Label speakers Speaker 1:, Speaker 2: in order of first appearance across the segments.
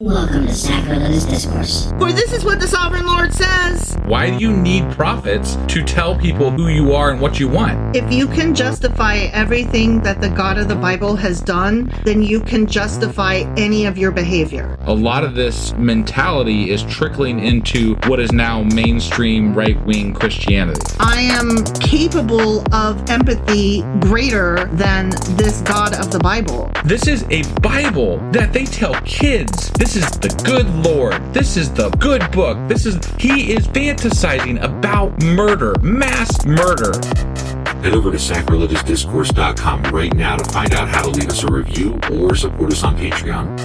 Speaker 1: Welcome to Sacrilegious Discourse.
Speaker 2: For this is what the Sovereign Lord says.
Speaker 3: Why do you need prophets to tell people who you are and what you want?
Speaker 2: If you can justify everything that the God of the Bible has done, then you can justify any of your behavior.
Speaker 3: A lot of this mentality is trickling into what is now mainstream right-wing Christianity.
Speaker 2: I am capable of empathy greater than this God of the Bible.
Speaker 3: This is a Bible that they tell kids. This is the good Lord. This is the good book. He is fantasizing about murder, mass murder.
Speaker 4: Head over to sacrilegiousdiscourse.com right now to find out how to leave us a review or support us on Patreon.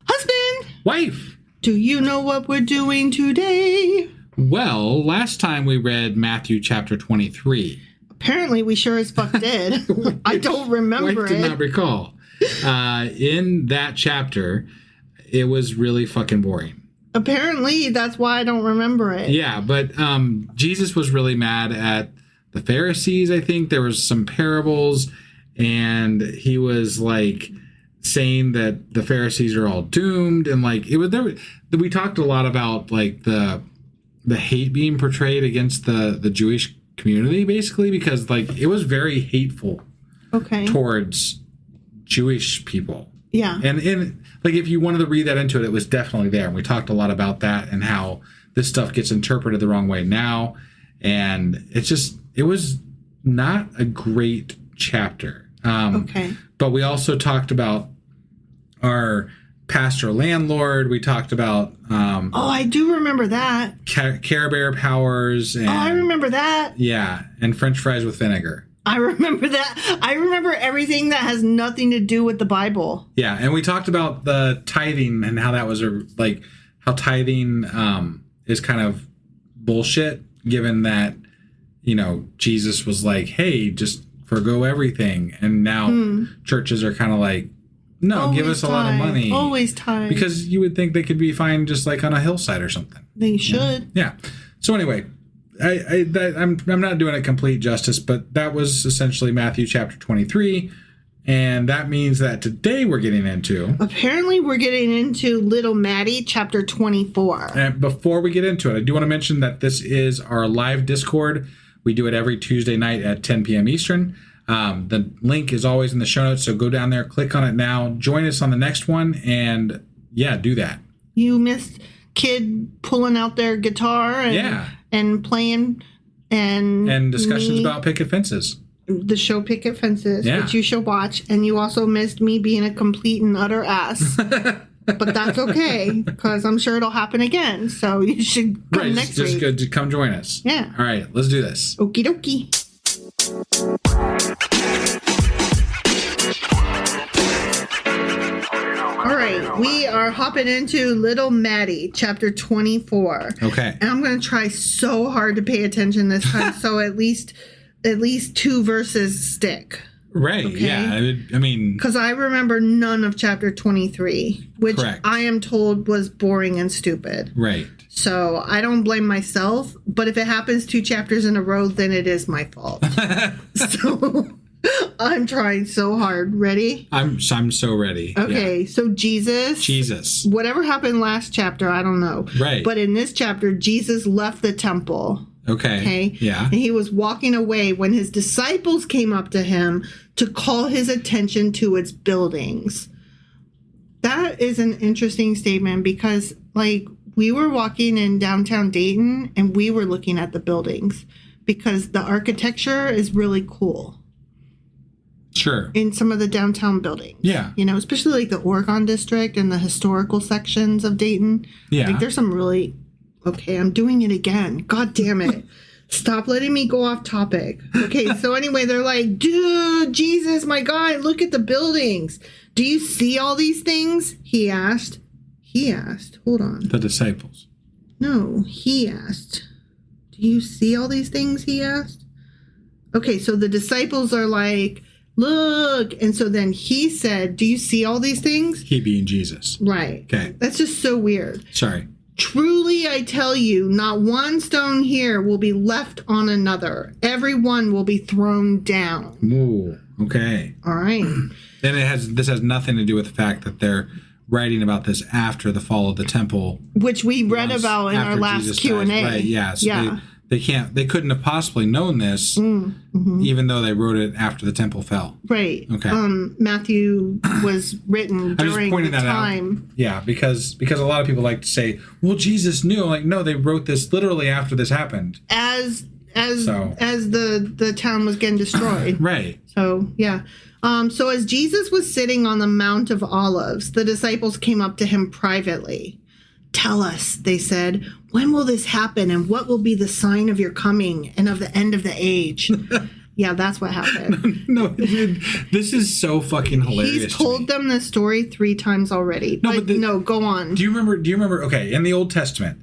Speaker 2: Husband!
Speaker 3: Wife!
Speaker 2: Do you know what we're doing today?
Speaker 3: Well, last time we read Matthew chapter 23.
Speaker 2: Apparently, we sure as fuck did. I don't remember
Speaker 3: Wife did not recall. In that chapter, it was really fucking boring.
Speaker 2: Apparently, that's why I don't remember it.
Speaker 3: Yeah, but Jesus was really mad at the Pharisees, I think. There was some parables, and he was like saying that the Pharisees are all doomed, and like we talked a lot about like the hate being portrayed against the Jewish community, basically, because like it was very hateful towards Jewish people.
Speaker 2: Yeah.
Speaker 3: And like if you wanted to read that into it, it was definitely there. And we talked a lot about that and how this stuff gets interpreted the wrong way now. And it was not a great chapter. But we also talked about our pastor landlord. We talked about
Speaker 2: I do remember that.
Speaker 3: Care Bear powers. And,
Speaker 2: I remember that.
Speaker 3: Yeah, and French fries with vinegar.
Speaker 2: I remember that. I remember everything that has nothing to do with the Bible.
Speaker 3: Yeah, and we talked about the tithing and how that was how tithing is kind of bullshit, given that Jesus was like, hey, just forgo everything, and now churches are kind of like, no,
Speaker 2: always
Speaker 3: give us a lot of money.
Speaker 2: Always time.
Speaker 3: Because you would think they could be fine just like on a hillside or something.
Speaker 2: They should.
Speaker 3: Yeah. So anyway, I'm not doing it complete justice, but that was essentially Matthew chapter 23. And that means that today we're getting into...
Speaker 2: Apparently we're getting into Little Maddie chapter 24.
Speaker 3: And before we get into it, I do want to mention that this is our live Discord. We do it every Tuesday night at 10 p.m. Eastern. The link is always in the show notes, so go down there, click on it now, join us on the next one, and yeah, do that.
Speaker 2: You missed kid pulling out their guitar and playing and
Speaker 3: discussions about picket fences.
Speaker 2: The show Picket Fences,
Speaker 3: yeah.
Speaker 2: Which you should watch, and you also missed me being a complete and utter ass. But that's okay, because I'm sure it'll happen again, so you should come next week.
Speaker 3: Just good to come join us.
Speaker 2: Yeah.
Speaker 3: All right, let's do this.
Speaker 2: Okie dokie. All right, we are hopping into Little Maddie, chapter 24.
Speaker 3: Okay.
Speaker 2: And I'm going to try so hard to pay attention this time, so at least 2 verses stick.
Speaker 3: Right, okay? Yeah. I mean...
Speaker 2: Because I remember none of chapter 23, which correct. I am told was boring and stupid.
Speaker 3: Right.
Speaker 2: So I don't blame myself, but if it happens 2 chapters in a row, then it is my fault. So I'm trying so hard. Ready?
Speaker 3: I'm so ready.
Speaker 2: Okay, yeah. So Jesus. Whatever happened last chapter, I don't know.
Speaker 3: Right.
Speaker 2: But in this chapter, Jesus left the temple.
Speaker 3: Okay. Yeah.
Speaker 2: And he was walking away when his disciples came up to him to call his attention to its buildings. That is an interesting statement because, we were walking in downtown Dayton and we were looking at the buildings because the architecture is really cool.
Speaker 3: Sure.
Speaker 2: In some of the downtown buildings.
Speaker 3: Yeah.
Speaker 2: Especially the Oregon district and the historical sections of Dayton.
Speaker 3: Yeah.
Speaker 2: There's some really... Okay, I'm doing it again. God damn it. Stop letting me go off topic. Okay, so anyway, they're like, dude, Jesus, my God, look at the buildings. Do you see all these things? He asked. Hold on.
Speaker 3: The disciples.
Speaker 2: No, he asked. Do you see all these things? He asked. Okay, so the disciples are like, look. And so then he said, do you see all these things?
Speaker 3: He being Jesus.
Speaker 2: Right.
Speaker 3: Okay.
Speaker 2: That's just so weird.
Speaker 3: Sorry.
Speaker 2: Truly, I tell you, not one stone here will be left on another. Every one will be thrown down.
Speaker 3: Ooh. Okay.
Speaker 2: All right.
Speaker 3: And this has nothing to do with the fact that they're writing about this after the fall of the temple,
Speaker 2: Which we read about in our
Speaker 3: after
Speaker 2: last
Speaker 3: Jesus
Speaker 2: Q&A.
Speaker 3: dies. Right, yeah. So
Speaker 2: yeah.
Speaker 3: they couldn't have possibly known this, even though they wrote it after the temple fell.
Speaker 2: Right.
Speaker 3: Okay.
Speaker 2: Matthew was written during the time.
Speaker 3: Out. Yeah, because a lot of people like to say, well, Jesus knew. Like, no, they wrote this literally after this happened.
Speaker 2: As the town was getting destroyed.
Speaker 3: Right.
Speaker 2: So, yeah. So as Jesus was sitting on the Mount of Olives, the disciples came up to him privately. Tell us, they said, when will this happen and what will be the sign of your coming and of the end of the age? Yeah, that's what happened.
Speaker 3: No, dude, this is so fucking hilarious.
Speaker 2: He's told them this story 3 times already. No, go on.
Speaker 3: Do you remember, okay, in the Old Testament,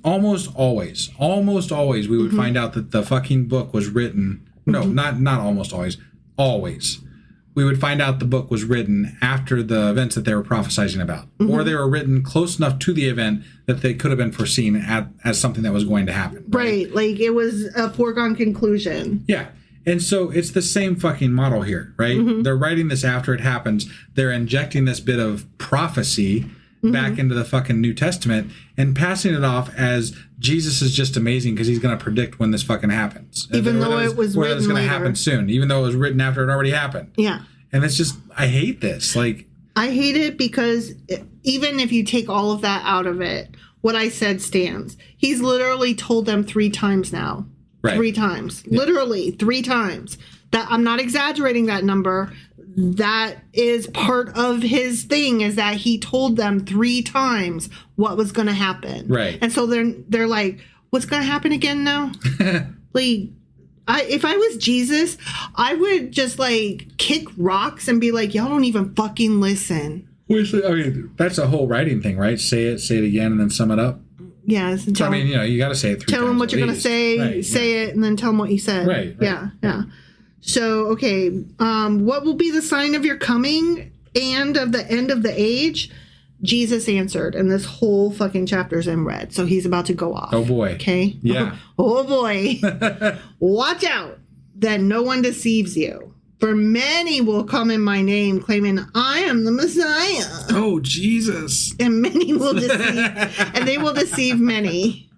Speaker 3: almost always, we would find out that the fucking book was written, no, not almost always. We would find out the book was written after the events that they were prophesying about. Or they were written close enough to the event that they could have been foreseen as something that was going to happen.
Speaker 2: Right, like it was a foregone conclusion.
Speaker 3: Yeah. And so it's the same fucking model here, right? They're writing this after it happens. They're injecting this bit of prophecy back into the fucking New Testament and passing it off as Jesus is just amazing because he's going to predict when this fucking happens.
Speaker 2: Even though it was written
Speaker 3: it's going to happen soon, even though it was written after it already happened.
Speaker 2: Yeah.
Speaker 3: And it's just, I hate this. Like,
Speaker 2: I hate it because even if you take all of that out of it, what I said stands. He's literally told them 3 times now.
Speaker 3: Right.
Speaker 2: 3 times. Yeah. Literally 3 times. That I'm not exaggerating that number. That is part of his thing, is that he told them 3 times what was going to happen.
Speaker 3: Right.
Speaker 2: And so they're like, what's going to happen again now? Like, if I was Jesus, I would just like kick rocks and be like, y'all don't even fucking listen.
Speaker 3: I mean, that's a whole writing thing, right? Say it again, and then sum it up.
Speaker 2: Yeah.
Speaker 3: So, I mean, you got to say it 3 times.
Speaker 2: Tell them what you're going to say,
Speaker 3: right,
Speaker 2: say it, and then tell them what you said.
Speaker 3: Right.
Speaker 2: Yeah. So, okay, what will be the sign of your coming and of the end of the age? Jesus answered, and this whole fucking chapter's in red, so he's about to go off.
Speaker 3: Oh, boy.
Speaker 2: Okay?
Speaker 3: Yeah.
Speaker 2: Oh, boy. Watch out that no one deceives you. For many will come in my name, claiming, I am the Messiah.
Speaker 3: Oh, Jesus.
Speaker 2: And many will deceive, and they will deceive many.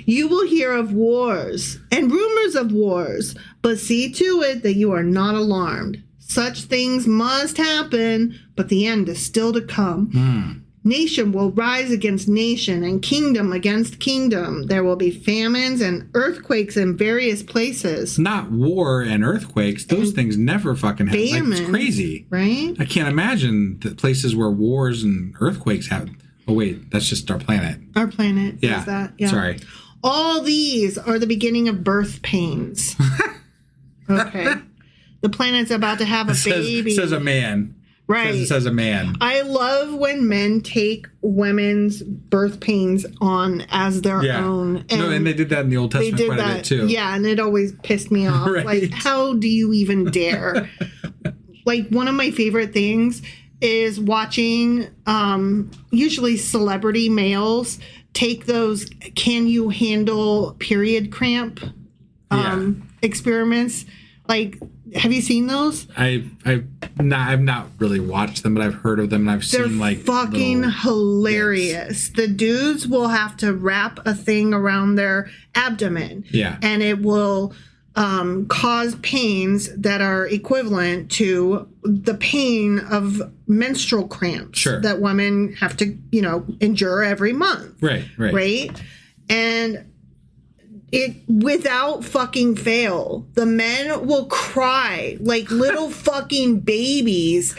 Speaker 2: You will hear of wars and rumors of wars, but see to it that you are not alarmed. Such things must happen, but the end is still to come. Nation will rise against nation and kingdom against kingdom. There will be famines and earthquakes in various places.
Speaker 3: Not war and earthquakes. Those things never fucking happen.
Speaker 2: Famine,
Speaker 3: like, it's crazy.
Speaker 2: Right?
Speaker 3: I can't imagine the places where wars and earthquakes happen. Oh, wait, that's just our planet.
Speaker 2: Our planet
Speaker 3: Yeah.
Speaker 2: is that. Yeah.
Speaker 3: Sorry.
Speaker 2: All these are the beginning of birth pains. Okay. The planet's about to have a baby.
Speaker 3: Says a man.
Speaker 2: Right.
Speaker 3: It says a man.
Speaker 2: I love when men take women's birth pains on as their own.
Speaker 3: And they did that in the Old Testament quite a bit too.
Speaker 2: Yeah, and it always pissed me off.
Speaker 3: Right.
Speaker 2: Like, how do you even dare? Like, one of my favorite things is watching usually celebrity males take those can you handle period cramp experiments. Like, have you seen those?
Speaker 3: I've not really watched them, but I've heard of them, and I've
Speaker 2: They're
Speaker 3: seen like
Speaker 2: fucking hilarious. The dudes will have to wrap a thing around their abdomen.
Speaker 3: Yeah.
Speaker 2: And it will cause pains that are equivalent to the pain of menstrual cramps that women have to, endure every month. Right? And it, without fucking fail, the men will cry like little fucking babies,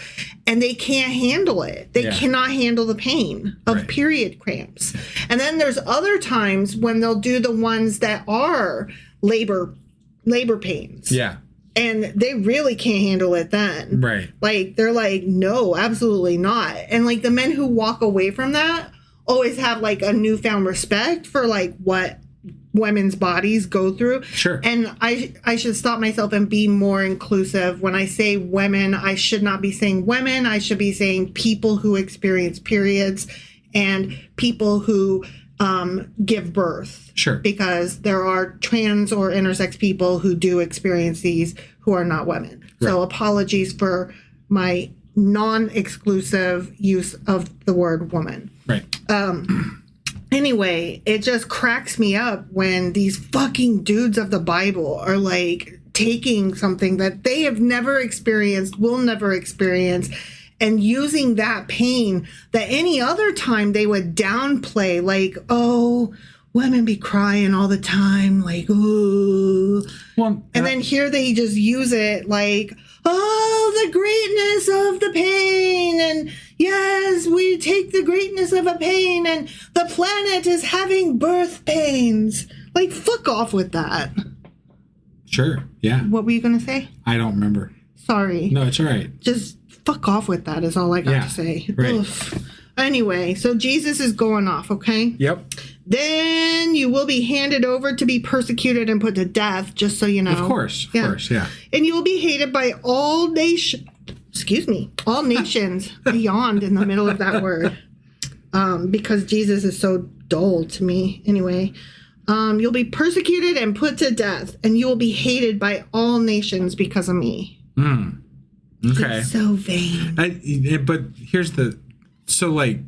Speaker 2: and they can't handle it. They cannot handle the pain of period cramps. And then there's other times when they'll do the ones that are labor pains. Yeah. And they really can't handle it then. Right. Like, they're like, no, absolutely not. And like, the men who walk away from that always have like a newfound respect for like what women's bodies go through. Sure. And I should stop myself and be more inclusive. When I say women, I should not be saying women. I should be saying people who experience periods and people who give birth. Sure. Because there are trans or intersex people who do experience these who are not women. So
Speaker 3: Right.
Speaker 2: apologies for my non-exclusive use of the word woman.
Speaker 3: Right.
Speaker 2: Anyway, it just cracks me up when these fucking dudes of the Bible are like taking something that they have never experienced, will never experience, and using that pain that any other time they would downplay, like, oh, women be crying all the time, like, ooh.
Speaker 3: Well,
Speaker 2: And then here they just use it like, oh, the greatness of the pain. And yes, we take the greatness of a pain, and the planet is having birth pains. Like, fuck off with that.
Speaker 3: sure. Yeah.
Speaker 2: What were you going to say?
Speaker 3: I don't remember.
Speaker 2: Sorry.
Speaker 3: No, it's all right.
Speaker 2: Just fuck off with that is all I got
Speaker 3: Yeah,
Speaker 2: to say.
Speaker 3: right.
Speaker 2: Oof. Anyway, so Jesus is going off, okay?
Speaker 3: Yep.
Speaker 2: Then you will be handed over to be persecuted and put to death, just so you know.
Speaker 3: Of course. Of course. Yeah.
Speaker 2: And you will be hated by all nations. All nations. I yawned in the middle of that word because Jesus is so dull to me. Anyway, you'll be persecuted and put to death, and you will be hated by all nations because of me.
Speaker 3: Okay.
Speaker 2: It's so vain.
Speaker 3: But here's so like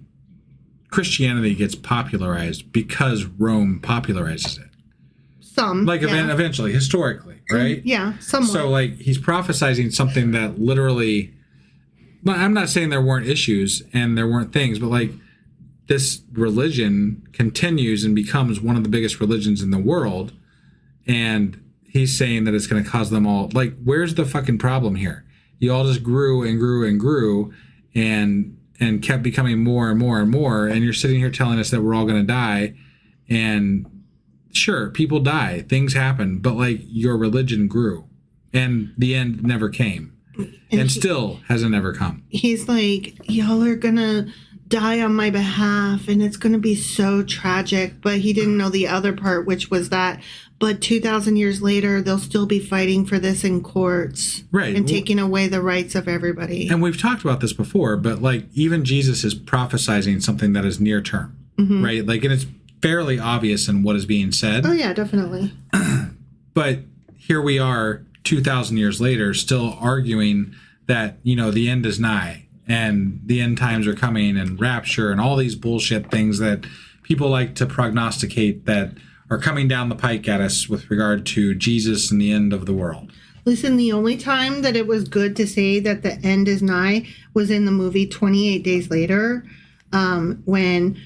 Speaker 3: Christianity gets popularized because Rome popularizes it.
Speaker 2: Some.
Speaker 3: Like
Speaker 2: yeah.
Speaker 3: eventually, historically, right?
Speaker 2: Yeah, somewhat.
Speaker 3: So like he's prophesizing something that literally, I'm not saying there weren't issues and there weren't things, but like this religion continues and becomes one of the biggest religions in the world. And he's saying that it's going to cause them all, like, where's the fucking problem here? You all just grew and grew and grew and kept becoming more and more and more. And you're sitting here telling us that we're all going to die. And sure, people die, things happen, but like your religion grew and the end never came and still hasn't ever come.
Speaker 2: He's like, y'all are gonna die on my behalf and it's gonna be so tragic. But he didn't know the other part, which was that, but 2,000 years later, they'll still be fighting for this in courts.
Speaker 3: Right.
Speaker 2: And taking away the rights of everybody.
Speaker 3: And we've talked about this before, but like even Jesus is prophesizing something that is near term, right? Like, and it's fairly obvious in what is being said.
Speaker 2: Oh yeah, definitely.
Speaker 3: But here we are 2,000 years later still arguing that, you know, the end is nigh and the end times are coming and rapture and all these bullshit things that people like to prognosticate that are coming down the pike at us with regard to Jesus and the end of the world.
Speaker 2: Listen, the only time that it was good to say that the end is nigh was in the movie 28 Days Later, when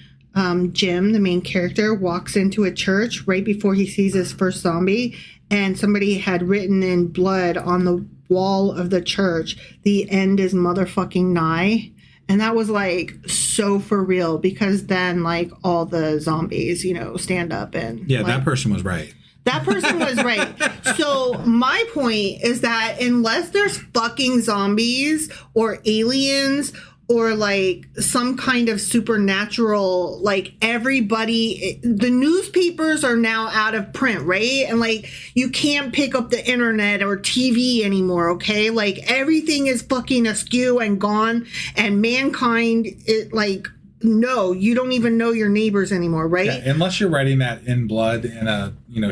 Speaker 2: Jim, the main character, walks into a church right before he sees his first zombie, and somebody had written in blood on the wall of the church, "The end is motherfucking nigh." And that was like so for real, because then like all the zombies, you know, stand up and
Speaker 3: Yeah,
Speaker 2: like,
Speaker 3: that person was right.
Speaker 2: that person was right. So my point is that unless there's fucking zombies or aliens or like some kind of supernatural, like everybody, the newspapers are now out of print, right? And like you can't pick up the internet or TV anymore, okay? Like everything is fucking askew and gone, and mankind, it like, no, you don't even know your neighbors anymore, right?
Speaker 3: Yeah, unless you're writing that in blood in a, you know,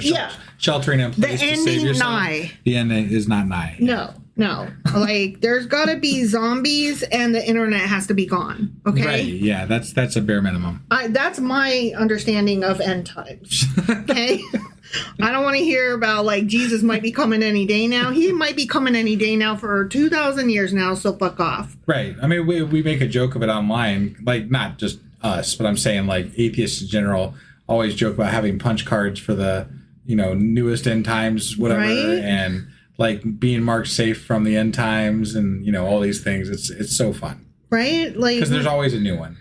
Speaker 3: sheltering in place
Speaker 2: The
Speaker 3: to
Speaker 2: end
Speaker 3: save
Speaker 2: ain't
Speaker 3: yourself.
Speaker 2: nigh.
Speaker 3: The end is not nigh.
Speaker 2: No. Like there's got to be zombies and the internet has to be gone, okay?
Speaker 3: Right, yeah, that's a bare minimum.
Speaker 2: That's my understanding of end times, okay? I don't want to hear about like Jesus might be coming any day now. He might be coming any day now for 2,000 years now, so fuck off.
Speaker 3: Right. I mean, we make a joke of it online, like not just us, but I'm saying like atheists in general always joke about having punch cards for the, you know, newest end times, whatever,
Speaker 2: Right?
Speaker 3: and like being marked safe from the end times and, you know, all these things. It's so fun.
Speaker 2: Right? Like,
Speaker 3: Because there's always a new one.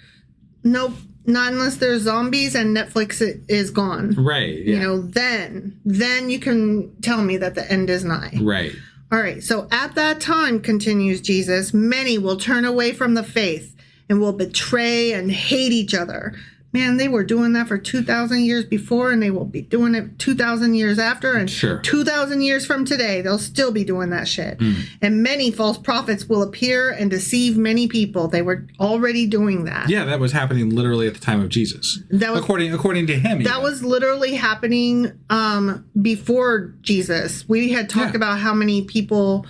Speaker 2: nope, not unless there's zombies and Netflix is gone.
Speaker 3: Right. Yeah.
Speaker 2: You know, then you can tell me that the end is nigh.
Speaker 3: Right.
Speaker 2: All right, so at that time, continues Jesus, many will turn away from the faith and will betray and hate each other. Man, they were doing that for 2,000 years before, and they will be doing it 2,000 years after, and
Speaker 3: Sure.
Speaker 2: 2,000 years from today, they'll still be doing that shit. And many false prophets will appear and deceive many people. They were already doing that.
Speaker 3: Yeah, that was happening literally at the time of Jesus.
Speaker 2: That was-
Speaker 3: according to him.
Speaker 2: That
Speaker 3: even.
Speaker 2: was literally happening before Jesus. We had talked
Speaker 3: Yeah.
Speaker 2: about how many people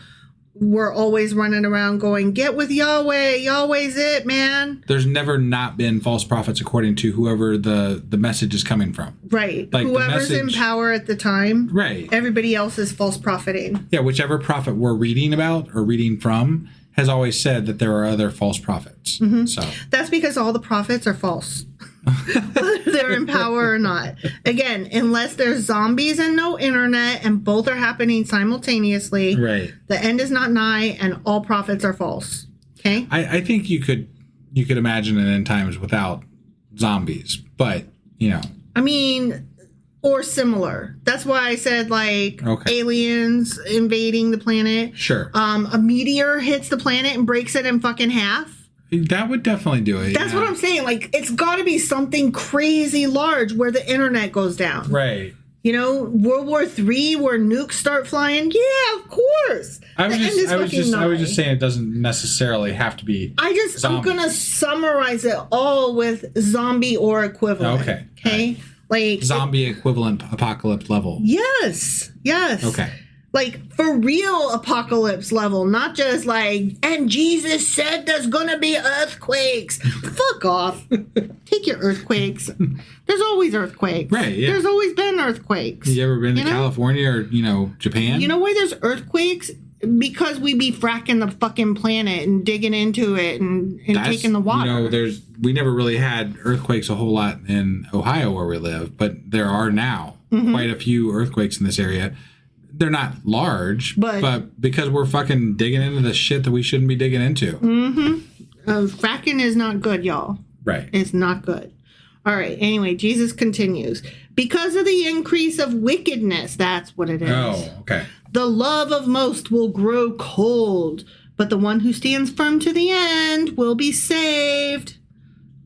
Speaker 2: were always running around going, get with Yahweh. Yahweh's it, man.
Speaker 3: There's never not been false prophets according to whoever the message is coming from.
Speaker 2: Right.
Speaker 3: Like
Speaker 2: whoever's in power at the time.
Speaker 3: Right.
Speaker 2: Everybody else is false profiting.
Speaker 3: Yeah, whichever prophet we're reading about or reading from has always said that there are other false prophets.
Speaker 2: Mm-hmm.
Speaker 3: So
Speaker 2: that's because all the prophets are false. Whether they're in power or not. Again, unless there's zombies and no internet and both are happening simultaneously,
Speaker 3: right.
Speaker 2: The end is not nigh and all prophets are false. Okay?
Speaker 3: I think you could imagine an end times without zombies, but
Speaker 2: I mean, or similar. That's why I said aliens invading the planet.
Speaker 3: Sure.
Speaker 2: A meteor hits the planet and breaks it in fucking half.
Speaker 3: That would definitely do it.
Speaker 2: That's what I'm saying. It's got to be something crazy large where the internet goes down.
Speaker 3: Right.
Speaker 2: World War III where nukes start flying. Yeah, of course.
Speaker 3: I was just saying it doesn't necessarily have to be.
Speaker 2: I'm gonna summarize it all with zombie or equivalent.
Speaker 3: Okay.
Speaker 2: Okay.
Speaker 3: Right. Zombie equivalent apocalypse level.
Speaker 2: Yes. Okay. For real apocalypse level, not just and Jesus said there's gonna be earthquakes. Fuck off. Take your earthquakes. There's always earthquakes.
Speaker 3: Right, yeah.
Speaker 2: There's always been earthquakes.
Speaker 3: You ever been to California or, Japan?
Speaker 2: You know why there's earthquakes? Because we be fracking the fucking planet and digging into it and taking the water.
Speaker 3: We never really had earthquakes a whole lot in Ohio where we live, but there are now quite a few earthquakes in this area. They're not large, but because we're fucking digging into the shit that we shouldn't be digging into.
Speaker 2: Fracking is not good, y'all.
Speaker 3: Right.
Speaker 2: It's not good. All right. Anyway, Jesus continues. Because of the increase of wickedness, that's what it is.
Speaker 3: Oh, okay.
Speaker 2: The love of most will grow cold, but the one who stands firm to the end will be saved.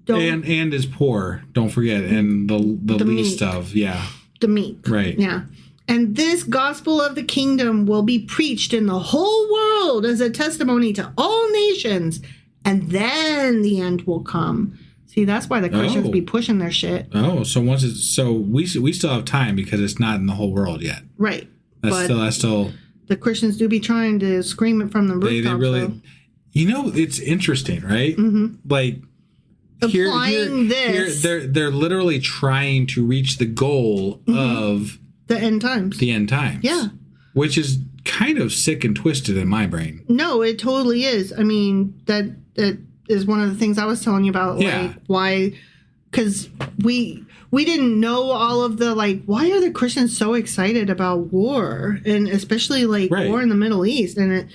Speaker 3: And is poor, don't forget, and the least
Speaker 2: meek.
Speaker 3: Of, yeah.
Speaker 2: The meek.
Speaker 3: Right.
Speaker 2: Yeah. And this gospel of the kingdom will be preached in the whole world as a testimony to all nations, and then the end will come. See, that's why the Christians be pushing their shit.
Speaker 3: Oh, so we still have time because it's not in the whole world yet.
Speaker 2: Right.
Speaker 3: That's still
Speaker 2: the Christians do be trying to scream it from the rooftops.
Speaker 3: They really, it's interesting, right?
Speaker 2: Mm-hmm. Applying this,
Speaker 3: they're literally trying to reach the goal of
Speaker 2: the end times.
Speaker 3: The end times.
Speaker 2: Yeah.
Speaker 3: Which is kind of sick and twisted in my brain.
Speaker 2: No, it totally is. I mean, that is one of the things I was telling you about.
Speaker 3: Yeah.
Speaker 2: Why? Because we didn't know all of the, why are the Christians so excited about war? And especially, war in the Middle East. And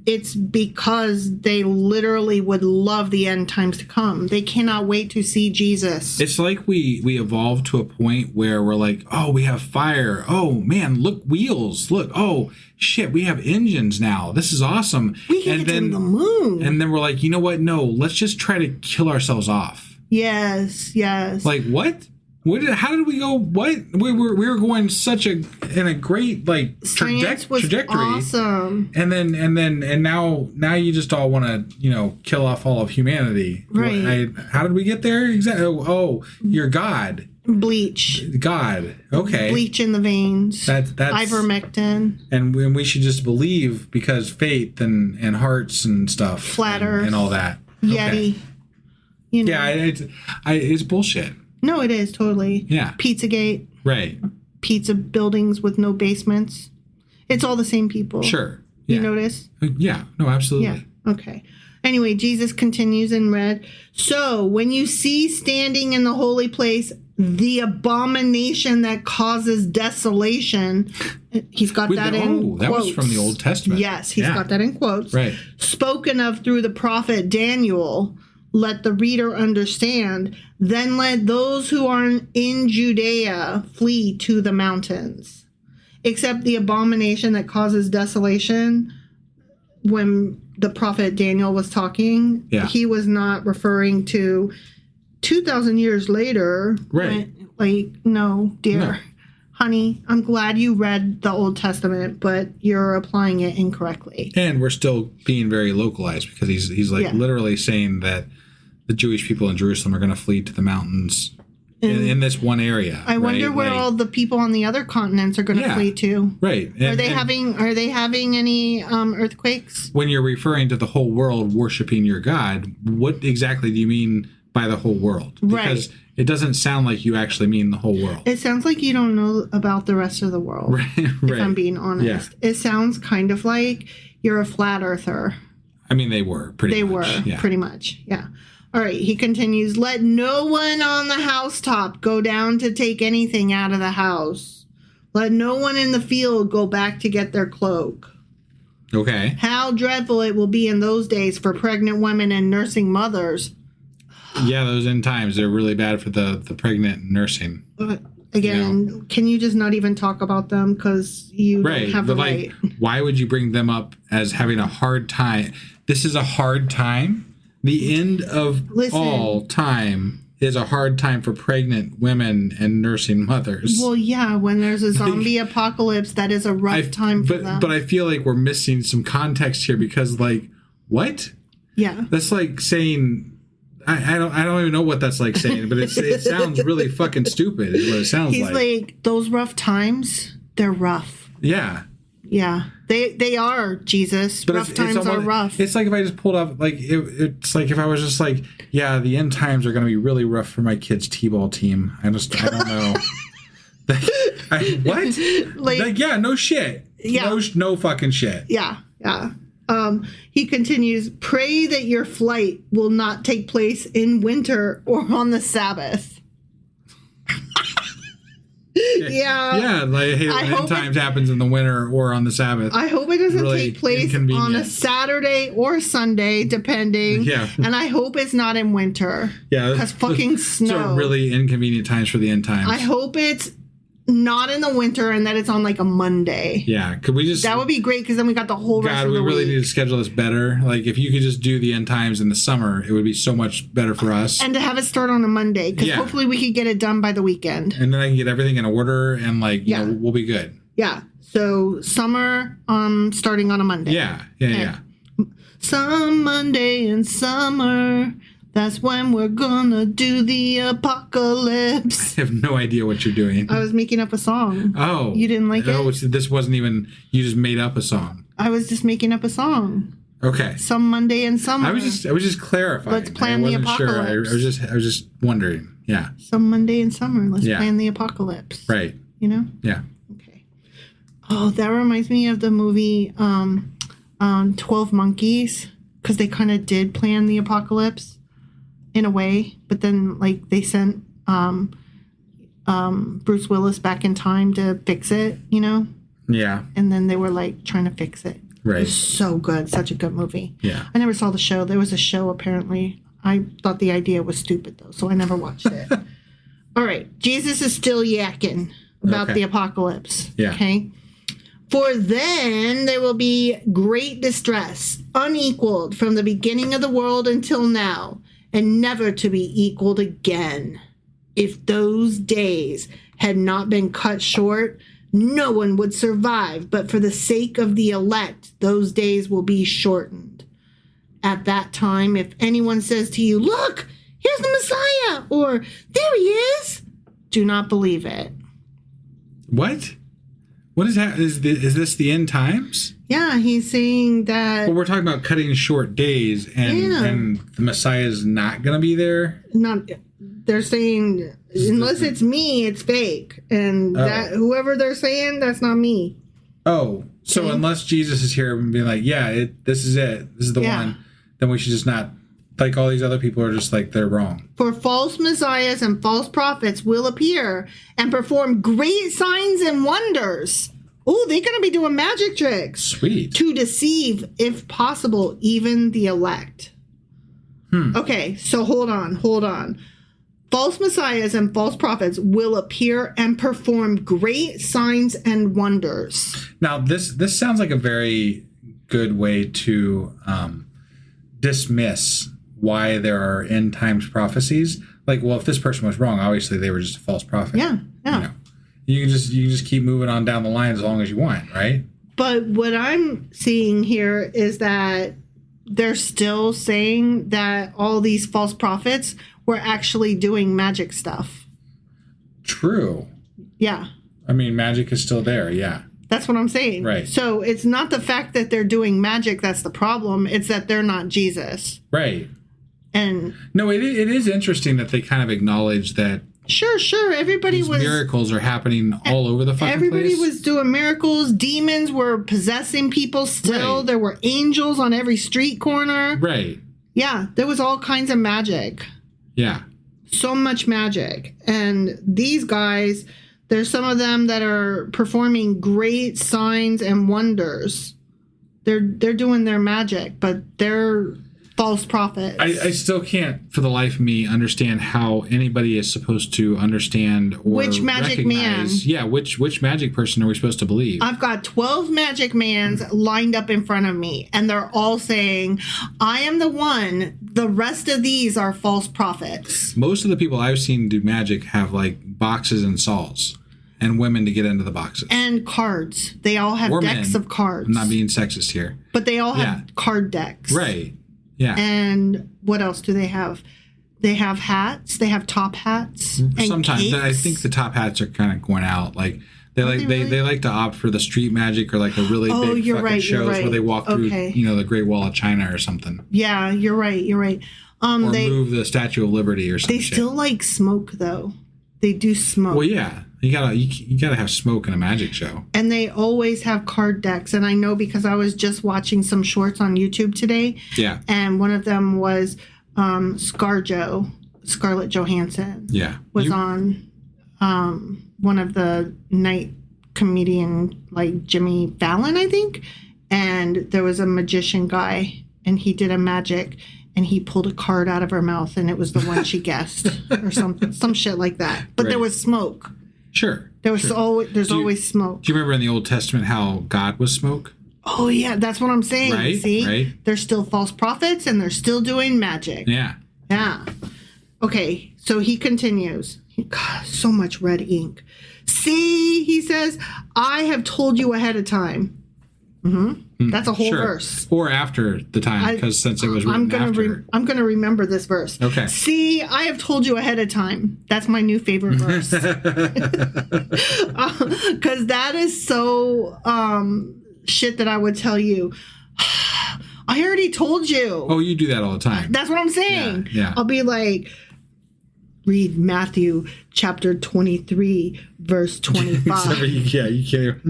Speaker 2: it's because they literally would love the end times to come. They cannot wait to see Jesus.
Speaker 3: It's like we evolved to a point where we're like, oh, we have fire. Oh, man, look, wheels. Look, oh, shit, we have engines now. This is awesome.
Speaker 2: We can get to the moon.
Speaker 3: And then we're like, you know what? No, let's just try to kill ourselves off.
Speaker 2: Yes.
Speaker 3: What? How did we go? What we were going in a great trajectory.
Speaker 2: Awesome.
Speaker 3: And now you just all want to kill off all of humanity.
Speaker 2: Right.
Speaker 3: How did we get there? Exactly. Oh, you're God.
Speaker 2: Bleach.
Speaker 3: God. Okay.
Speaker 2: Bleach in the veins.
Speaker 3: That's
Speaker 2: ivermectin.
Speaker 3: And we should just believe because faith and hearts and stuff.
Speaker 2: Flat Earth
Speaker 3: and all that.
Speaker 2: Yeti.
Speaker 3: Okay. Yeah, it's bullshit.
Speaker 2: No, it is totally.
Speaker 3: Yeah.
Speaker 2: Pizzagate.
Speaker 3: Right.
Speaker 2: Pizza buildings with no basements. It's all the same people.
Speaker 3: Sure. Yeah.
Speaker 2: You notice?
Speaker 3: Yeah. No, absolutely.
Speaker 2: Yeah. Okay. Anyway, Jesus continues in red. So when you see standing in the holy place the abomination that causes desolation, he's got that in quotes.
Speaker 3: That was from the Old Testament.
Speaker 2: Yes, he's got that in quotes.
Speaker 3: Right.
Speaker 2: Spoken of through the prophet Daniel. Let the reader understand. Then let those who are in Judea flee to the mountains. Except the abomination that causes desolation, when the prophet Daniel was talking, he was not referring to 2,000 years later.
Speaker 3: Right.
Speaker 2: No, dear. No. Honey, I'm glad you read the Old Testament, but you're applying it incorrectly.
Speaker 3: And we're still being very localized because he's literally saying that the Jewish people in Jerusalem are going to flee to the mountains in this one area.
Speaker 2: I wonder
Speaker 3: right?
Speaker 2: where
Speaker 3: Like,
Speaker 2: all the people on the other continents are going to flee to.
Speaker 3: Right.
Speaker 2: Are they having any earthquakes?
Speaker 3: When you're referring to the whole world worshiping your God, what exactly do you mean by the whole world? Because it doesn't sound like you actually mean the whole world.
Speaker 2: It sounds like you don't know about the rest of the world.
Speaker 3: Right.
Speaker 2: If I'm being honest.
Speaker 3: Yeah.
Speaker 2: It sounds kind of like you're a flat earther.
Speaker 3: I mean, they were pretty much. Yeah.
Speaker 2: Pretty much. Yeah. All right. He continues, let no one on the housetop go down to take anything out of the house. Let no one in the field go back to get their cloak.
Speaker 3: Okay.
Speaker 2: How dreadful it will be in those days for pregnant women and nursing mothers.
Speaker 3: Yeah, those end times, they're really bad for the pregnant and nursing.
Speaker 2: Again, can you just not even talk about them because you don't have the right?
Speaker 3: Why would you bring them up as having a hard time? This is a hard time. The end of all time is a hard time for pregnant women and nursing mothers.
Speaker 2: Well, yeah, when there's a zombie apocalypse, that is a rough time for them.
Speaker 3: But I feel like we're missing some context here because, like, what?
Speaker 2: Yeah.
Speaker 3: That's like saying... I don't even know what that's like saying, but it sounds really fucking stupid is what it sounds like.
Speaker 2: He's like, those rough times, they're rough.
Speaker 3: Yeah.
Speaker 2: Yeah. They are, Jesus.
Speaker 3: But
Speaker 2: rough times are rough.
Speaker 3: It's like if I just pulled up, like, it's like if I was just like, yeah, the end times are going to be really rough for my kids' T-ball team. I don't know. What? Like, yeah, no shit.
Speaker 2: Yeah.
Speaker 3: No fucking shit.
Speaker 2: Yeah. Yeah. He continues, pray that your flight will not take place in winter or on the Sabbath. Yeah.
Speaker 3: Yeah, like, hey, end times happens in the winter or on the Sabbath.
Speaker 2: I hope it doesn't
Speaker 3: really
Speaker 2: take place on a Saturday or Sunday, depending.
Speaker 3: Yeah.
Speaker 2: And I hope it's not in winter.
Speaker 3: Yeah.
Speaker 2: Because fucking snow.
Speaker 3: Those are really inconvenient times for the end times.
Speaker 2: I hope it's not in the winter and that it's on like a Monday.
Speaker 3: Yeah. Could we just...
Speaker 2: That would be great because then we got the whole rest of the week.
Speaker 3: God, we really need to schedule this better. Like, if you could just do the end times in the summer, it would be so much better for us.
Speaker 2: And to have it start on a Monday because hopefully we could get it done by the weekend.
Speaker 3: And then I can get everything in order and, like, you know, we'll be good.
Speaker 2: Yeah. So summer starting on a Monday.
Speaker 3: Yeah. Yeah.
Speaker 2: Some Monday in summer, that's when we're gonna do the apocalypse.
Speaker 3: I have no idea what you're doing.
Speaker 2: I was making up a song.
Speaker 3: Oh.
Speaker 2: You didn't like it?
Speaker 3: Oh, this wasn't even, you just made up a song.
Speaker 2: I was just making up a song.
Speaker 3: Okay.
Speaker 2: Some Monday in summer.
Speaker 3: I was just clarifying.
Speaker 2: Let's plan the apocalypse.
Speaker 3: Sure. I was just wondering. Yeah.
Speaker 2: Some Monday in summer. Let's plan the apocalypse.
Speaker 3: Right.
Speaker 2: You know?
Speaker 3: Yeah.
Speaker 2: Okay. Oh, that reminds me of the movie 12 Monkeys, because they kind of did plan the apocalypse in a way, but then like they sent Bruce Willis back in time to fix it, you know?
Speaker 3: Yeah.
Speaker 2: And then they were like trying to fix it.
Speaker 3: Right.
Speaker 2: It was so good. Such a good movie.
Speaker 3: Yeah.
Speaker 2: I never saw the show. There was a show apparently. I thought the idea was stupid though, so I never watched it. All right. Jesus is still yakking about the apocalypse.
Speaker 3: Yeah.
Speaker 2: Okay. For then there will be great distress, unequaled from the beginning of the world until now, and never to be equaled again. If those days had not been cut short, no one would survive, but for the sake of the elect, those days will be shortened. At that time, if anyone says to you, look, here's the Messiah, or there he is, do not believe it.
Speaker 3: What? What is that? Is this the end times?
Speaker 2: Yeah, he's saying that...
Speaker 3: Well, we're talking about cutting short days, and the Messiah is not going to be there?
Speaker 2: They're saying, unless it's me, it's fake. And that whoever they're saying, that's not me.
Speaker 3: Oh, so unless Jesus is here and being like, yeah, this is it. This is the one. Then we should just not... Like all these other people are just like, they're wrong.
Speaker 2: For false messiahs and false prophets will appear and perform great signs and wonders. Oh, they're going to be doing magic tricks.
Speaker 3: Sweet.
Speaker 2: To deceive, if possible, even the elect. Okay, so hold on. False messiahs and false prophets will appear and perform great signs and wonders.
Speaker 3: Now, this sounds like a very good way to dismiss why there are end times prophecies. Like, well, if this person was wrong, obviously they were just a false prophet.
Speaker 2: Yeah.
Speaker 3: You know, you can just keep moving on down the line as long as you want, right?
Speaker 2: But what I'm seeing here is that they're still saying that all these false prophets were actually doing magic stuff.
Speaker 3: True.
Speaker 2: Yeah.
Speaker 3: I mean, magic is still there. Yeah.
Speaker 2: That's what I'm saying.
Speaker 3: Right.
Speaker 2: So it's not the fact that they're doing magic that's the problem. It's that they're not Jesus.
Speaker 3: Right.
Speaker 2: And
Speaker 3: no, it is interesting that they kind of acknowledge that
Speaker 2: sure. Everybody was
Speaker 3: miracles are happening all over the fucking
Speaker 2: everybody
Speaker 3: place.
Speaker 2: was doing miracles. Demons were possessing people still.
Speaker 3: Right.
Speaker 2: There were angels on every street corner.
Speaker 3: Right.
Speaker 2: Yeah, there was all kinds of magic.
Speaker 3: Yeah.
Speaker 2: So much magic. And these guys, there's some of them that are performing great signs and wonders. They're doing their magic, but they're false prophets.
Speaker 3: I still can't, for the life of me, understand how anybody is supposed to understand or
Speaker 2: which magic man.
Speaker 3: recognize. Yeah, which magic person are we supposed to believe?
Speaker 2: I've got 12 magic mans lined up in front of me, and they're all saying, I am the one. The rest of these are false prophets.
Speaker 3: Most of the people I've seen do magic have like boxes and saws and women to get into the boxes.
Speaker 2: And cards. They all have
Speaker 3: Or
Speaker 2: decks
Speaker 3: men.
Speaker 2: of cards.
Speaker 3: I'm not being sexist here.
Speaker 2: But they all have card decks.
Speaker 3: Right. Yeah.
Speaker 2: And what else do they have? They have hats. They have top hats. And
Speaker 3: sometimes
Speaker 2: cakes.
Speaker 3: I think the top hats are kind of going out. Like they they like to opt for the street magic or like the really big
Speaker 2: you're
Speaker 3: fucking
Speaker 2: right,
Speaker 3: shows where they walk through, the Great Wall of China or something.
Speaker 2: Yeah, you're right.
Speaker 3: Or move the Statue of Liberty or something.
Speaker 2: They still like smoke though. They do smoke.
Speaker 3: Well, yeah, you gotta have smoke in a magic show.
Speaker 2: And they always have card decks. And I know because I was just watching some shorts on YouTube today.
Speaker 3: Yeah.
Speaker 2: And one of them was Scarlett Johansson.
Speaker 3: Yeah.
Speaker 2: Was on one of the night comedian like Jimmy Fallon, I think. And there was a magician guy and he did a magic and he pulled a card out of her mouth and it was the one she guessed or some shit like that. But there was smoke.
Speaker 3: Sure.
Speaker 2: There's always smoke.
Speaker 3: Do you remember in the Old Testament how God was smoke?
Speaker 2: Oh yeah, that's what I'm saying.
Speaker 3: Right,
Speaker 2: See?
Speaker 3: right.
Speaker 2: They're still false prophets and they're still doing magic.
Speaker 3: Yeah.
Speaker 2: Yeah. Okay, so he continues. God, so much red ink. See, he says, I have told you ahead of time. Mm-hmm. That's a whole verse.
Speaker 3: Or after the time, because since it was written after.
Speaker 2: I'm going to remember this verse.
Speaker 3: Okay.
Speaker 2: See, I have told you ahead of time. That's my new favorite verse. Because that is so shit that I would tell you. I already told you.
Speaker 3: Oh, you do that all the time.
Speaker 2: That's what I'm saying.
Speaker 3: Yeah.
Speaker 2: I'll be like, read Matthew chapter 23, verse 25.
Speaker 3: Yeah, you can't.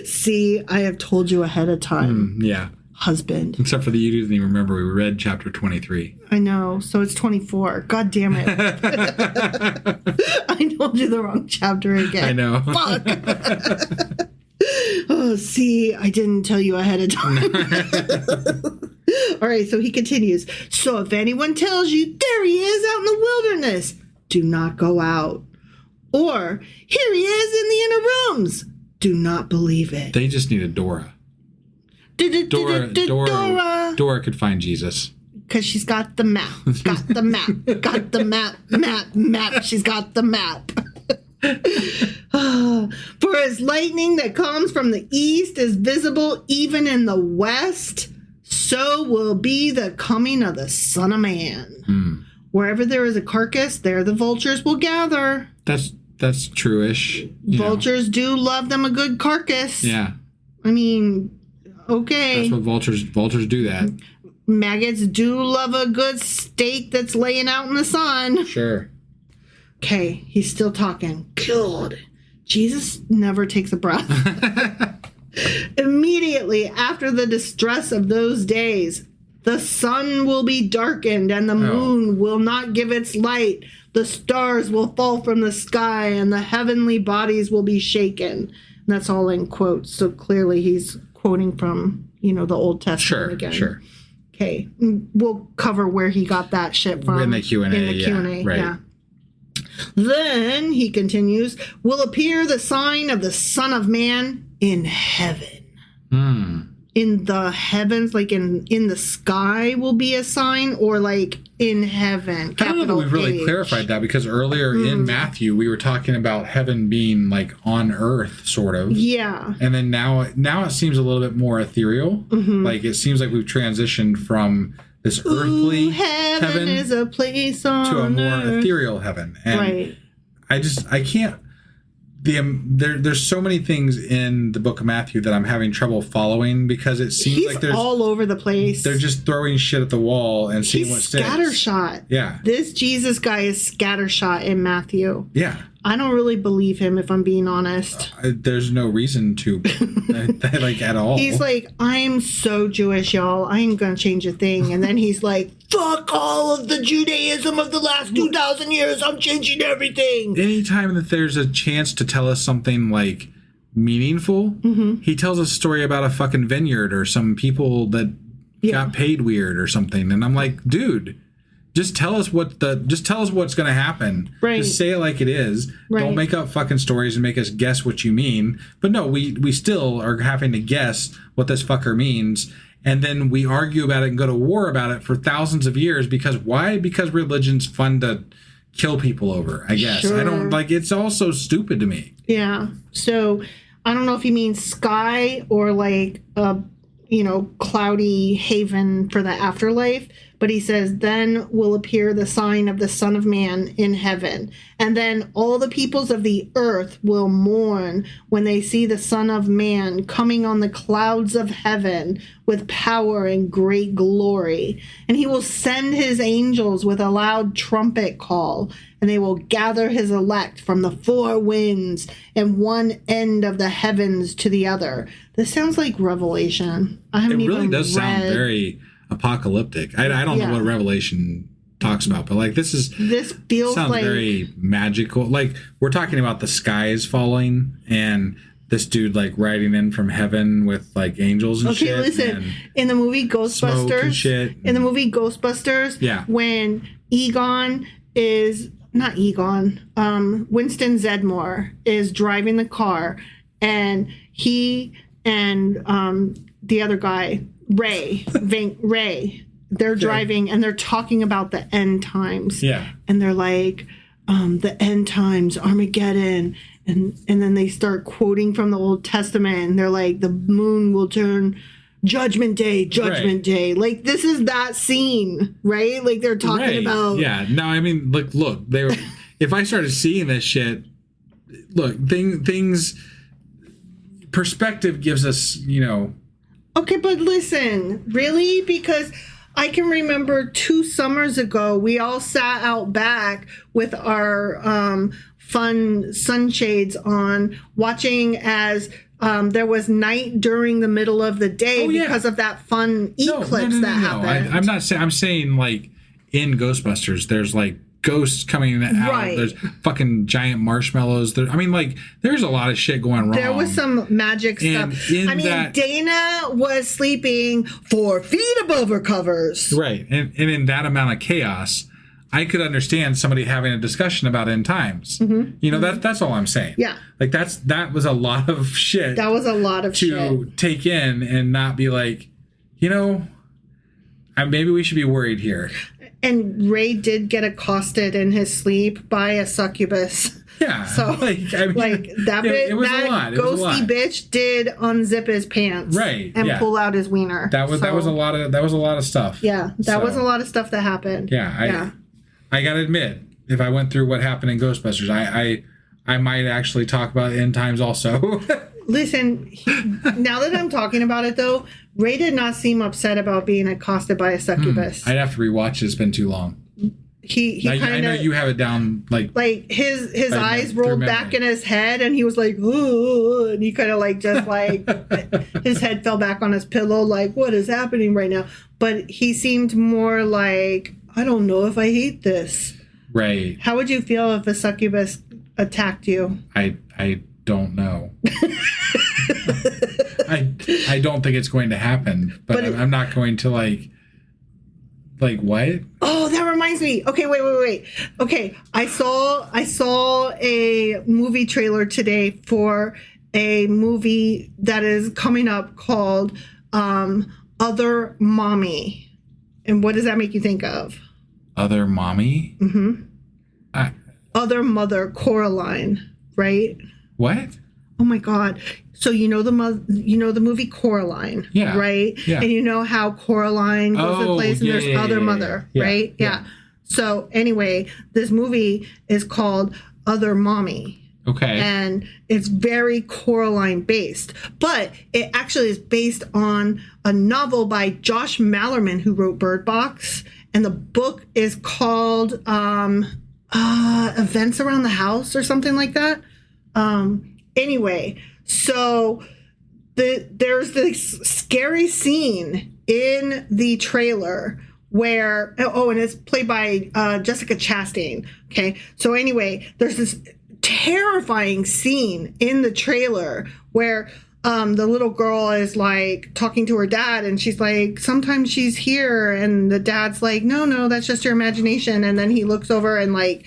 Speaker 2: See, I have told you ahead of time.
Speaker 3: Yeah.
Speaker 2: Husband.
Speaker 3: Except for you didn't even remember we read chapter 23.
Speaker 2: I know. So it's 24. God damn it. I told you the wrong chapter again.
Speaker 3: I know.
Speaker 2: Fuck. Oh, see, I didn't tell you ahead of time. All right, so he continues. So if anyone tells you, there he is out in the wilderness, do not go out. Or, here he is in the inner rooms. Do not believe it.
Speaker 3: They just needed Dora.
Speaker 2: Dora.
Speaker 3: Dora could find Jesus.
Speaker 2: Because she's got the map. Got the map. Got the map. Map. She's got the map. For as lightning that comes from the east is visible even in the west, so will be the coming of the Son of Man. Wherever there is a carcass, there the vultures will gather.
Speaker 3: That's true-ish.
Speaker 2: Vultures do love them a good carcass.
Speaker 3: Yeah.
Speaker 2: I mean, okay.
Speaker 3: That's what vultures do that.
Speaker 2: Maggots do love a good steak that's laying out in the sun.
Speaker 3: Sure.
Speaker 2: Okay, he's still talking. God, Jesus never takes a breath. Immediately after the distress of those days, the sun will be darkened and the moon will not give its light. The stars will fall from the sky and the heavenly bodies will be shaken. And that's all in quotes. So clearly he's quoting from, the Old Testament again.
Speaker 3: Sure.
Speaker 2: Okay, we'll cover where he got that shit from.
Speaker 3: In the Q&A, right.
Speaker 2: Yeah. Then, he continues, will appear the sign of the Son of Man in heaven. In the heavens, like in the sky will be a sign, or like in heaven.
Speaker 3: I don't know that we've really
Speaker 2: H.
Speaker 3: clarified that, because earlier in Matthew, we were talking about heaven being like on earth, sort of.
Speaker 2: Yeah.
Speaker 3: And then now it seems a little bit more ethereal. Like it seems like we've transitioned from this earthly
Speaker 2: heaven is a place on
Speaker 3: to a more
Speaker 2: earth.
Speaker 3: ethereal heaven. And
Speaker 2: right.
Speaker 3: I can't. There's so many things in the book of Matthew that I'm having trouble following because it seems
Speaker 2: He's
Speaker 3: like there's
Speaker 2: all over the place.
Speaker 3: They're just throwing shit at the wall and seeing what sticks.
Speaker 2: Scattershot.
Speaker 3: Yeah.
Speaker 2: This Jesus guy is scattershot in Matthew.
Speaker 3: Yeah.
Speaker 2: I don't really believe him, if I'm being honest.
Speaker 3: There's no reason to, like, at all.
Speaker 2: He's like, I'm so Jewish, y'all. I ain't gonna change a thing. And then he's like, fuck all of the Judaism of the last 2,000 years. I'm changing everything.
Speaker 3: Anytime that there's a chance to tell us something, like, meaningful, he tells a story about a fucking vineyard or some people that got paid weird or something. And I'm like, dude... Just tell us what's going to happen.
Speaker 2: Right.
Speaker 3: Just say it like it is.
Speaker 2: Right.
Speaker 3: Don't make up fucking stories and make us guess what you mean. But no, we still are having to guess what this fucker means. And then we argue about it and go to war about it for thousands of years. Because why? Because religion's fun to kill people over, I guess.
Speaker 2: Sure.
Speaker 3: I don't like, it's all so stupid to me.
Speaker 2: Yeah. So I don't know if he means sky or like a, cloudy haven for the afterlife. But he says, then will appear the sign of the Son of Man in heaven. And then all the peoples of the earth will mourn when they see the Son of Man coming on the clouds of heaven with power and great glory. And he will send his angels with a loud trumpet call, and they will gather his elect from the four winds and one end of the heavens to the other. This sounds like Revelation. I haven't
Speaker 3: It really
Speaker 2: even
Speaker 3: does sound
Speaker 2: read.
Speaker 3: very apocalyptic. I don't know what Revelation talks about, but like this
Speaker 2: feels
Speaker 3: sounds
Speaker 2: like
Speaker 3: very magical. Like we're talking about the skies falling and this dude like riding in from heaven with like angels and shit.
Speaker 2: Okay, listen. In the movie Ghostbusters, when Winston Zedmore is driving the car, and he and the other guy, Ray, they're driving and they're talking about the end times.
Speaker 3: Yeah.
Speaker 2: And they're like, the end times, Armageddon. And then they start quoting from the Old Testament. And they're like, the moon will turn Judgment Day. Like, this is that scene, right? Like, they're talking about.
Speaker 3: Yeah. No, I mean, look, if I started seeing this shit, things, perspective gives us,
Speaker 2: Okay, but listen, really? Because I can remember 2 summers ago, we all sat out back with our fun sunshades on, watching as there was night during the middle of the day because of that fun eclipse that happened.
Speaker 3: I'm not saying. I'm saying like in Ghostbusters, there's like ghosts coming out.
Speaker 2: Right.
Speaker 3: There's fucking giant marshmallows. There's a lot of shit going wrong.
Speaker 2: There was some magic stuff. Dana was sleeping 4 feet above her covers.
Speaker 3: Right. And in that amount of chaos, I could understand somebody having a discussion about end times. Mm-hmm. That's all I'm saying.
Speaker 2: Yeah.
Speaker 3: Like that was a lot of shit.
Speaker 2: That was a lot of shit
Speaker 3: to take in and not be like, maybe we should be worried here.
Speaker 2: And Ray did get accosted in his sleep by a succubus.
Speaker 3: Yeah.
Speaker 2: So, that ghosty bitch did unzip his pants.
Speaker 3: Right.
Speaker 2: And pull out his wiener.
Speaker 3: That was a lot of stuff.
Speaker 2: Yeah. That was a lot of stuff that happened.
Speaker 3: Yeah. I gotta admit, if I went through what happened in Ghostbusters, I might actually talk about end times also.
Speaker 2: Listen, now that I'm talking about it, though, Ray did not seem upset about being accosted by a succubus.
Speaker 3: I'd have to rewatch it. It's been too long. I know you have it down like
Speaker 2: his eyes rolled back in his head, and he was like, ooh, and he kind of like just like his head fell back on his pillow, like, what is happening right now? But he seemed more like, I don't know if I hate this.
Speaker 3: Right.
Speaker 2: How would you feel if a succubus attacked you?
Speaker 3: I don't know. I don't think it's going to happen, but I'm not going to like what?
Speaker 2: Oh, that reminds me. Okay, wait. Okay, I saw a movie trailer today for a movie that is coming up called Other Mommy. And what does that make you think of?
Speaker 3: Other Mommy?
Speaker 2: Mm-hmm. Other Mother, Coraline, right?
Speaker 3: What?
Speaker 2: Oh my God. So the movie Coraline, right?
Speaker 3: Yeah.
Speaker 2: And you know how Coraline goes to place and there's Other Mother, right? Yeah. So anyway, this movie is called Other Mommy.
Speaker 3: Okay.
Speaker 2: And it's very Coraline based, but it actually is based on a novel by Josh Mallerman, who wrote Bird Box, and the book is called Events Around the House or something like that. Anyway, so there's this scary scene in the trailer where and it's played by Jessica Chastain. Okay, so anyway, there's this terrifying scene in the trailer where the little girl is like talking to her dad, and she's like, sometimes she's here, and the dad's like, no, that's just your imagination. And then he looks over, and like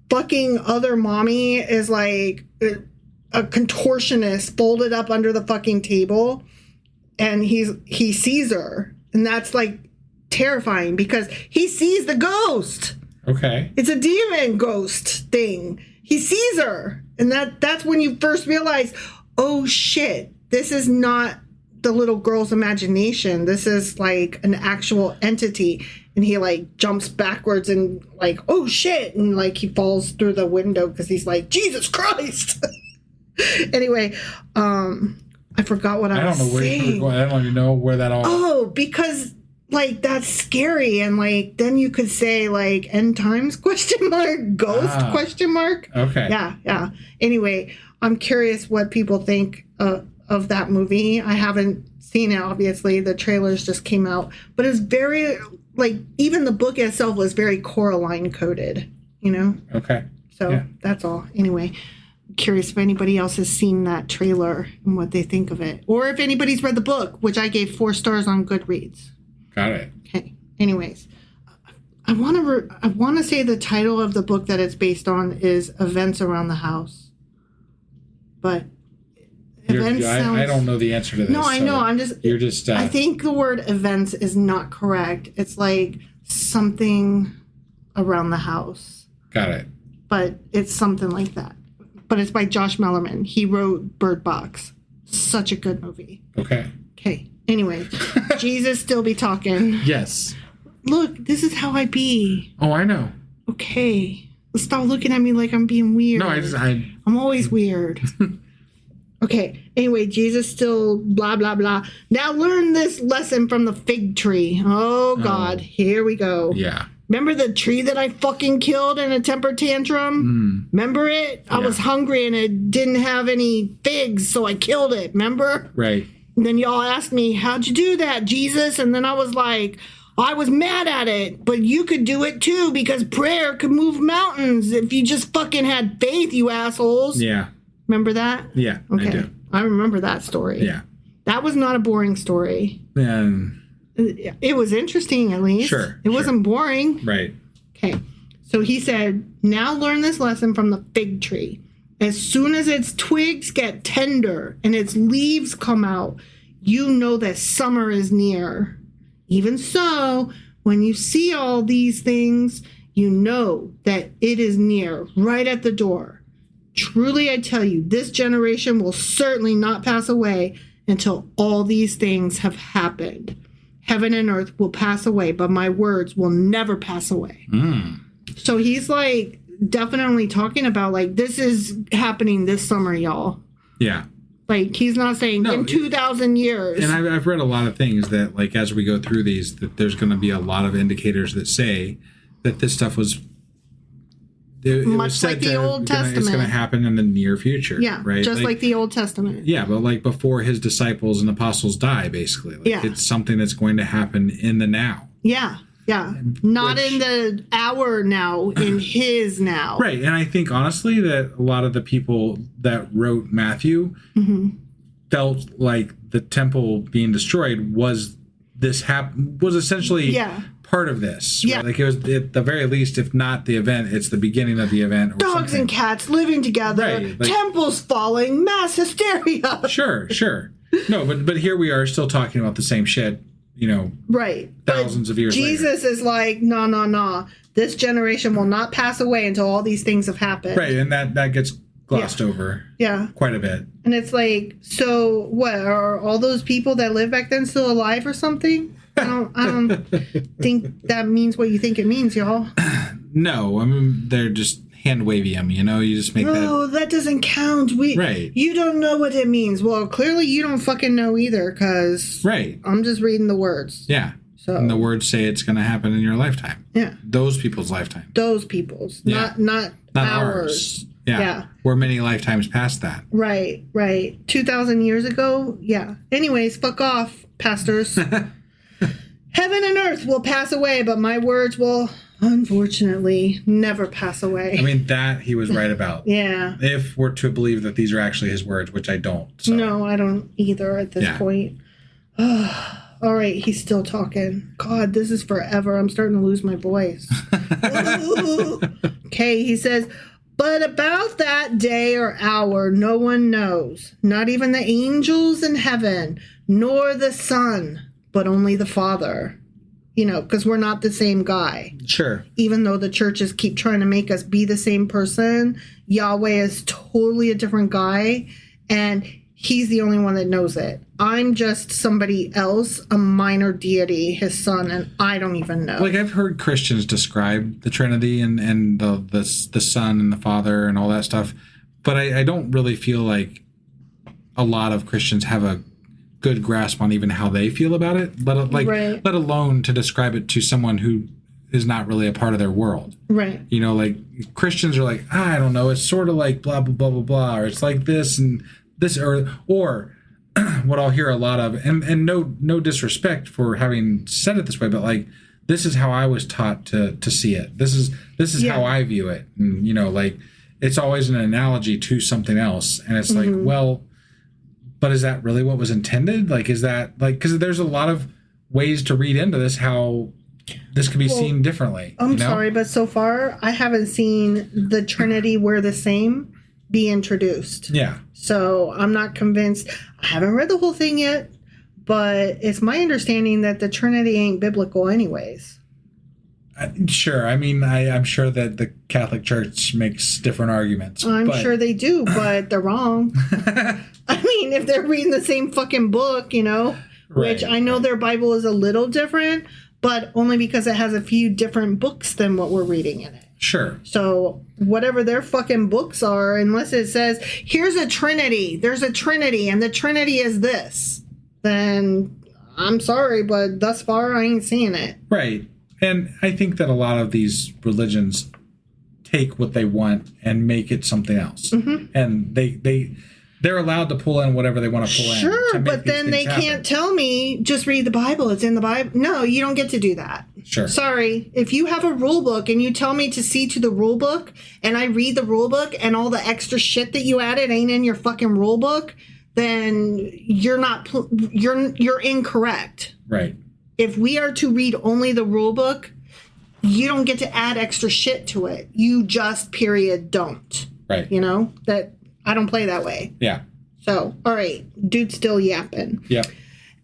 Speaker 2: fucking Other Mommy is like a contortionist folded up under the fucking table, and he sees her, and that's like terrifying because he sees the ghost.
Speaker 3: Okay.
Speaker 2: It's a demon ghost thing. He sees her, and that's when you first realize, oh shit, this is not the little girl's imagination. This is like an actual entity. And he like jumps backwards and like, oh shit, and like he falls through the window because he's like, Jesus Christ. Anyway, I forgot what I was saying.
Speaker 3: I don't know where you were going. I don't even know where that all.
Speaker 2: Oh, because like that's scary, and like then you could say like end times ? Ghost ?
Speaker 3: Okay.
Speaker 2: Yeah. Anyway, I'm curious what people think of that movie. I haven't seen it, obviously. The trailers just came out, but it's very like even the book itself was very Coraline coded, you know.
Speaker 3: Okay.
Speaker 2: So that's all. Anyway, I'm curious if anybody else has seen that trailer and what they think of it, or if anybody's read the book, which I gave 4 stars on Goodreads.
Speaker 3: Got it.
Speaker 2: Okay. Anyways, I want to say the title of the book that it's based on is Events Around the House. But events sounds...
Speaker 3: I don't know the answer to this.
Speaker 2: No, I know.
Speaker 3: You're just.
Speaker 2: I think the word events is not correct. It's like something around the house.
Speaker 3: Got it.
Speaker 2: But it's something like that. But it's by Josh Mallerman. He wrote Bird Box. Such a good movie.
Speaker 3: Okay.
Speaker 2: Anyway, Jesus still be talking.
Speaker 3: Yes.
Speaker 2: Look, this is how I be.
Speaker 3: Oh, I know.
Speaker 2: Okay. Stop looking at me like I'm being weird.
Speaker 3: No,
Speaker 2: I'm always weird. Okay. Anyway, Jesus still blah, blah, blah. Now learn this lesson from the fig tree. Oh, God. Here we go.
Speaker 3: Yeah.
Speaker 2: Remember the tree that I fucking killed in a temper tantrum? Remember it? I was hungry and it didn't have any figs, so I killed it. Remember?
Speaker 3: Right.
Speaker 2: And then y'all asked me, how'd you do that, Jesus? And then I was like, I was mad at it, but you could do it too because prayer could move mountains if you just fucking had faith, you assholes.
Speaker 3: Yeah.
Speaker 2: Remember that?
Speaker 3: Yeah,
Speaker 2: okay.
Speaker 3: I do.
Speaker 2: I remember that story.
Speaker 3: Yeah.
Speaker 2: That was not a boring story. It was interesting, at least.
Speaker 3: Sure.
Speaker 2: It wasn't boring.
Speaker 3: Right.
Speaker 2: Okay. So he said, now learn this lesson from the fig tree. As soon as its twigs get tender and its leaves come out, you know that summer is near. Even so, when you see all these things, you know that it is near, right at the door. Truly, I tell you, this generation will certainly not pass away until all these things have happened. Heaven and earth will pass away, but my words will never pass away. So he's like definitely talking about like this is happening this summer, y'all.
Speaker 3: Yeah.
Speaker 2: Like he's not saying in 2,000 years.
Speaker 3: And I've read a lot of things that like as we go through these that there's going to be a lot of indicators that say that this stuff was
Speaker 2: much like the Old Testament.
Speaker 3: It's going to happen in the near future.
Speaker 2: Yeah,
Speaker 3: right.
Speaker 2: Just like the Old Testament.
Speaker 3: Yeah, but like before his disciples and apostles die, basically. Like it's something that's going to happen in the now.
Speaker 2: Yeah. Yeah. Not in the hour now, in his now.
Speaker 3: Right. And I think honestly that a lot of the people that wrote Matthew felt like the temple being destroyed was essentially part of this.
Speaker 2: Yeah.
Speaker 3: Right? Like it was at the very least, if not the event, it's the beginning of the event. Or
Speaker 2: Dogs
Speaker 3: something.
Speaker 2: and cats living together,
Speaker 3: right, like,
Speaker 2: temples falling, mass hysteria.
Speaker 3: Sure. No, but here we are still talking about the same shit. You know,
Speaker 2: right?
Speaker 3: Thousands of years
Speaker 2: Jesus
Speaker 3: later.
Speaker 2: is like, no. This generation will not pass away until all these things have happened.
Speaker 3: Right, and that gets glossed over.
Speaker 2: Yeah,
Speaker 3: quite a bit.
Speaker 2: And it's like, so what? Are all those people that lived back then still alive or something? I don't think that means what you think it means, y'all.
Speaker 3: No, I mean they're just hand-wavium, you just make that.
Speaker 2: No, that doesn't count.
Speaker 3: Right.
Speaker 2: You don't know what it means. Well, clearly you don't fucking know either, because
Speaker 3: Right.
Speaker 2: I'm just reading the words.
Speaker 3: Yeah.
Speaker 2: So,
Speaker 3: and the words say it's going to happen in your lifetime.
Speaker 2: Yeah.
Speaker 3: Those people's lifetime.
Speaker 2: Those people's.
Speaker 3: Yeah.
Speaker 2: Not ours.
Speaker 3: Yeah. We're many lifetimes past that.
Speaker 2: Right. 2,000 years ago? Yeah. Anyways, fuck off, pastors. Heaven and earth will pass away, but my words will, unfortunately, never pass away.
Speaker 3: I mean, that he was right about.
Speaker 2: Yeah.
Speaker 3: If we're to believe that these are actually his words, which I don't. So.
Speaker 2: No, I don't either at this point. All right, he's still talking. God, this is forever. I'm starting to lose my voice. Okay, he says, but about that day or hour, no one knows, not even the angels in heaven, nor the Son, but only the Father. Because we're not the same guy.
Speaker 3: Sure.
Speaker 2: Even though the churches keep trying to make us be the same person, Yahweh is totally a different guy, and he's the only one that knows it. I'm just somebody else, a minor deity, his son, and I don't even know.
Speaker 3: Like, I've heard Christians describe the Trinity and the Son and the Father and all that stuff, but I don't really feel like a lot of Christians have a good grasp on even how they feel about it, let alone to describe it to someone who is not really a part of their world.
Speaker 2: Right.
Speaker 3: Like, Christians are like, I don't know, it's sort of like blah, blah, blah, blah, blah, or it's like this and this, or what I'll hear a lot of, and no disrespect for having said it this way, but like, this is how I was taught to see it. This is how I view it. And, like, it's always an analogy to something else. And it's like, well, but is that really what was intended? Like, is that like, because there's a lot of ways to read into this, how this could be seen differently.
Speaker 2: I'm sorry, but so far I haven't seen the Trinity we're the same be introduced.
Speaker 3: Yeah.
Speaker 2: So I'm not convinced. I haven't read the whole thing yet, but it's my understanding that the Trinity ain't biblical anyways.
Speaker 3: Sure. I mean, I'm sure that the Catholic Church makes different arguments.
Speaker 2: I'm sure they do, but they're wrong. I mean, if they're reading the same fucking book, which I know their Bible is a little different, but only because it has a few different books than what we're reading in it.
Speaker 3: Sure.
Speaker 2: So whatever their fucking books are, unless it says, here's a Trinity, there's a Trinity, and the Trinity is this, then I'm sorry, but thus far I ain't seeing it.
Speaker 3: Right. And I think that a lot of these religions take what they want and make it something else. Mm-hmm. And they're allowed to pull in whatever they want to pull in.
Speaker 2: Sure, but then they can't tell me, just read the Bible, it's in the Bible. No, you don't get to do that.
Speaker 3: Sure.
Speaker 2: Sorry. If you have a rule book and you tell me to see to the rule book, and I read the rule book and all the extra shit that you added ain't in your fucking rule book, then you're incorrect.
Speaker 3: Right.
Speaker 2: If we are to read only the rule book, you don't get to add extra shit to it. You just, period, don't.
Speaker 3: Right.
Speaker 2: That I don't play that way.
Speaker 3: Yeah.
Speaker 2: So, all right. Dude's still yapping.
Speaker 3: Yeah.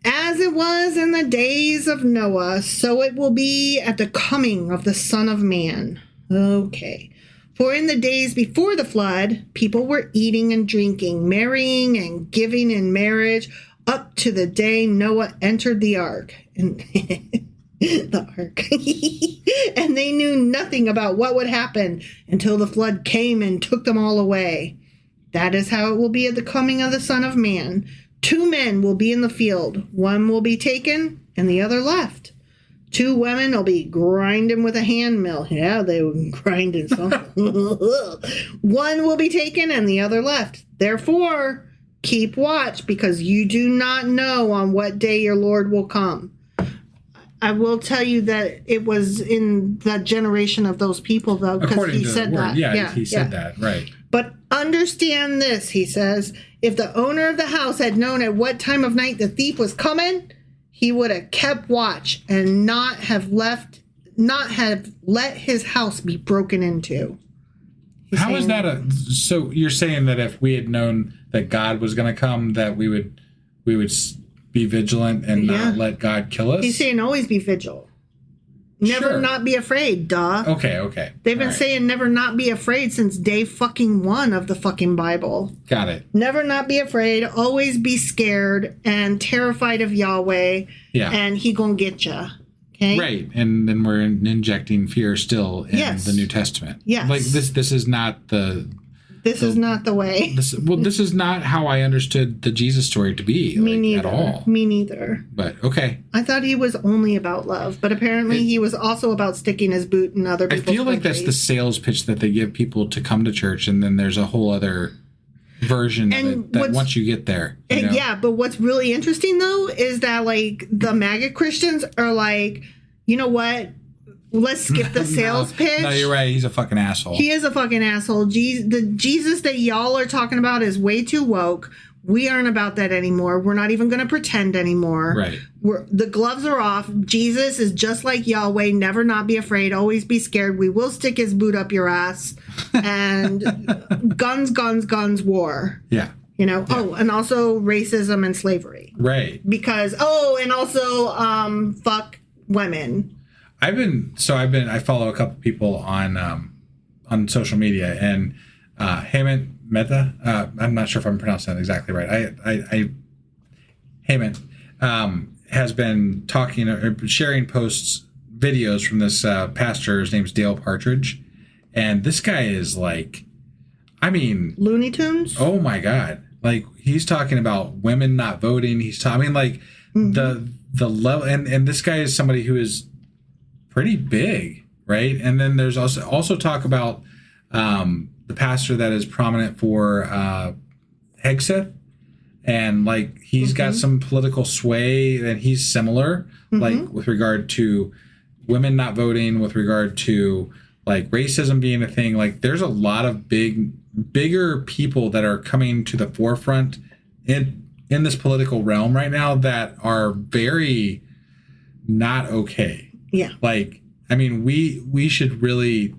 Speaker 2: As it was in the days of Noah, so it will be at the coming of the Son of Man. Okay. For in the days before the flood, people were eating and drinking, marrying and giving in marriage, up to the day Noah entered the ark. And the ark. And they knew nothing about what would happen until the flood came and took them all away. That is how it will be at the coming of the Son of Man. 2 men will be in the field. One will be taken and the other left. 2 women will be grinding with a hand mill. Yeah, they were grinding something. One will be taken and the other left. Therefore, keep watch, because you do not know on what day your Lord will come. I will tell you that it was in the generation of those people, though, because he said that.
Speaker 3: Yeah, he said that, right.
Speaker 2: But understand this, he says, if the owner of the house had known at what time of night the thief was coming, he would have kept watch and not have let his house be broken into.
Speaker 3: How is that so you're saying that if we had known that God was going to come, that we would be vigilant and not let God kill us?
Speaker 2: He's saying always be vigilant. Never not be afraid, duh.
Speaker 3: Okay.
Speaker 2: They've been saying never not be afraid since day fucking 1 of the fucking Bible.
Speaker 3: Got it.
Speaker 2: Never not be afraid, always be scared and terrified of Yahweh.
Speaker 3: Yeah.
Speaker 2: And he gonna get you. Okay.
Speaker 3: Right. And then we're injecting fear still in
Speaker 2: Yes.
Speaker 3: the New Testament.
Speaker 2: Yes.
Speaker 3: Like this is not
Speaker 2: This is not the way.
Speaker 3: this is not how I understood the Jesus story to be.
Speaker 2: Me
Speaker 3: like,
Speaker 2: neither.
Speaker 3: At all.
Speaker 2: Me neither.
Speaker 3: But okay.
Speaker 2: I thought he was only about love, but apparently he was also about sticking his boot in other
Speaker 3: I
Speaker 2: people's
Speaker 3: feel like that's the
Speaker 2: countries.
Speaker 3: sales pitch that they give people to come to church, and then there's a whole other version of
Speaker 2: And
Speaker 3: it that once you get there. You know?
Speaker 2: Yeah, but what's really interesting though is that like the MAGA Christians are like, you know what? Let's skip the sales pitch.
Speaker 3: No, you're right. He's a fucking asshole.
Speaker 2: He is a fucking asshole. The Jesus that y'all are talking about is way too woke. We aren't about that anymore. We're not even going to pretend anymore.
Speaker 3: Right.
Speaker 2: The gloves are off. Jesus is just like Yahweh. Never not be afraid. Always be scared. We will stick his boot up your ass. And guns, guns, guns, war.
Speaker 3: Yeah.
Speaker 2: You know? Yeah. Oh, and also racism and slavery.
Speaker 3: Right.
Speaker 2: Because, and also fuck women.
Speaker 3: I follow a couple people on social media, and Hemant Mehta, I'm not sure if I'm pronouncing that exactly right. Hemant has been talking or sharing videos from this pastor. His name's Dale Partridge, and this guy is like, I mean,
Speaker 2: Looney Tunes.
Speaker 3: Oh my God! Like he's talking about women not voting. The level, and this guy is somebody who is pretty big, right? And then there's also talk about the pastor that is prominent for Hegseth, and like he's got some political sway, and he's similar, like with regard to women not voting, with regard to like racism being a thing. Like there's a lot of bigger people that are coming to the forefront in this political realm right now that are very not okay.
Speaker 2: Yeah.
Speaker 3: Like, I mean, we should really,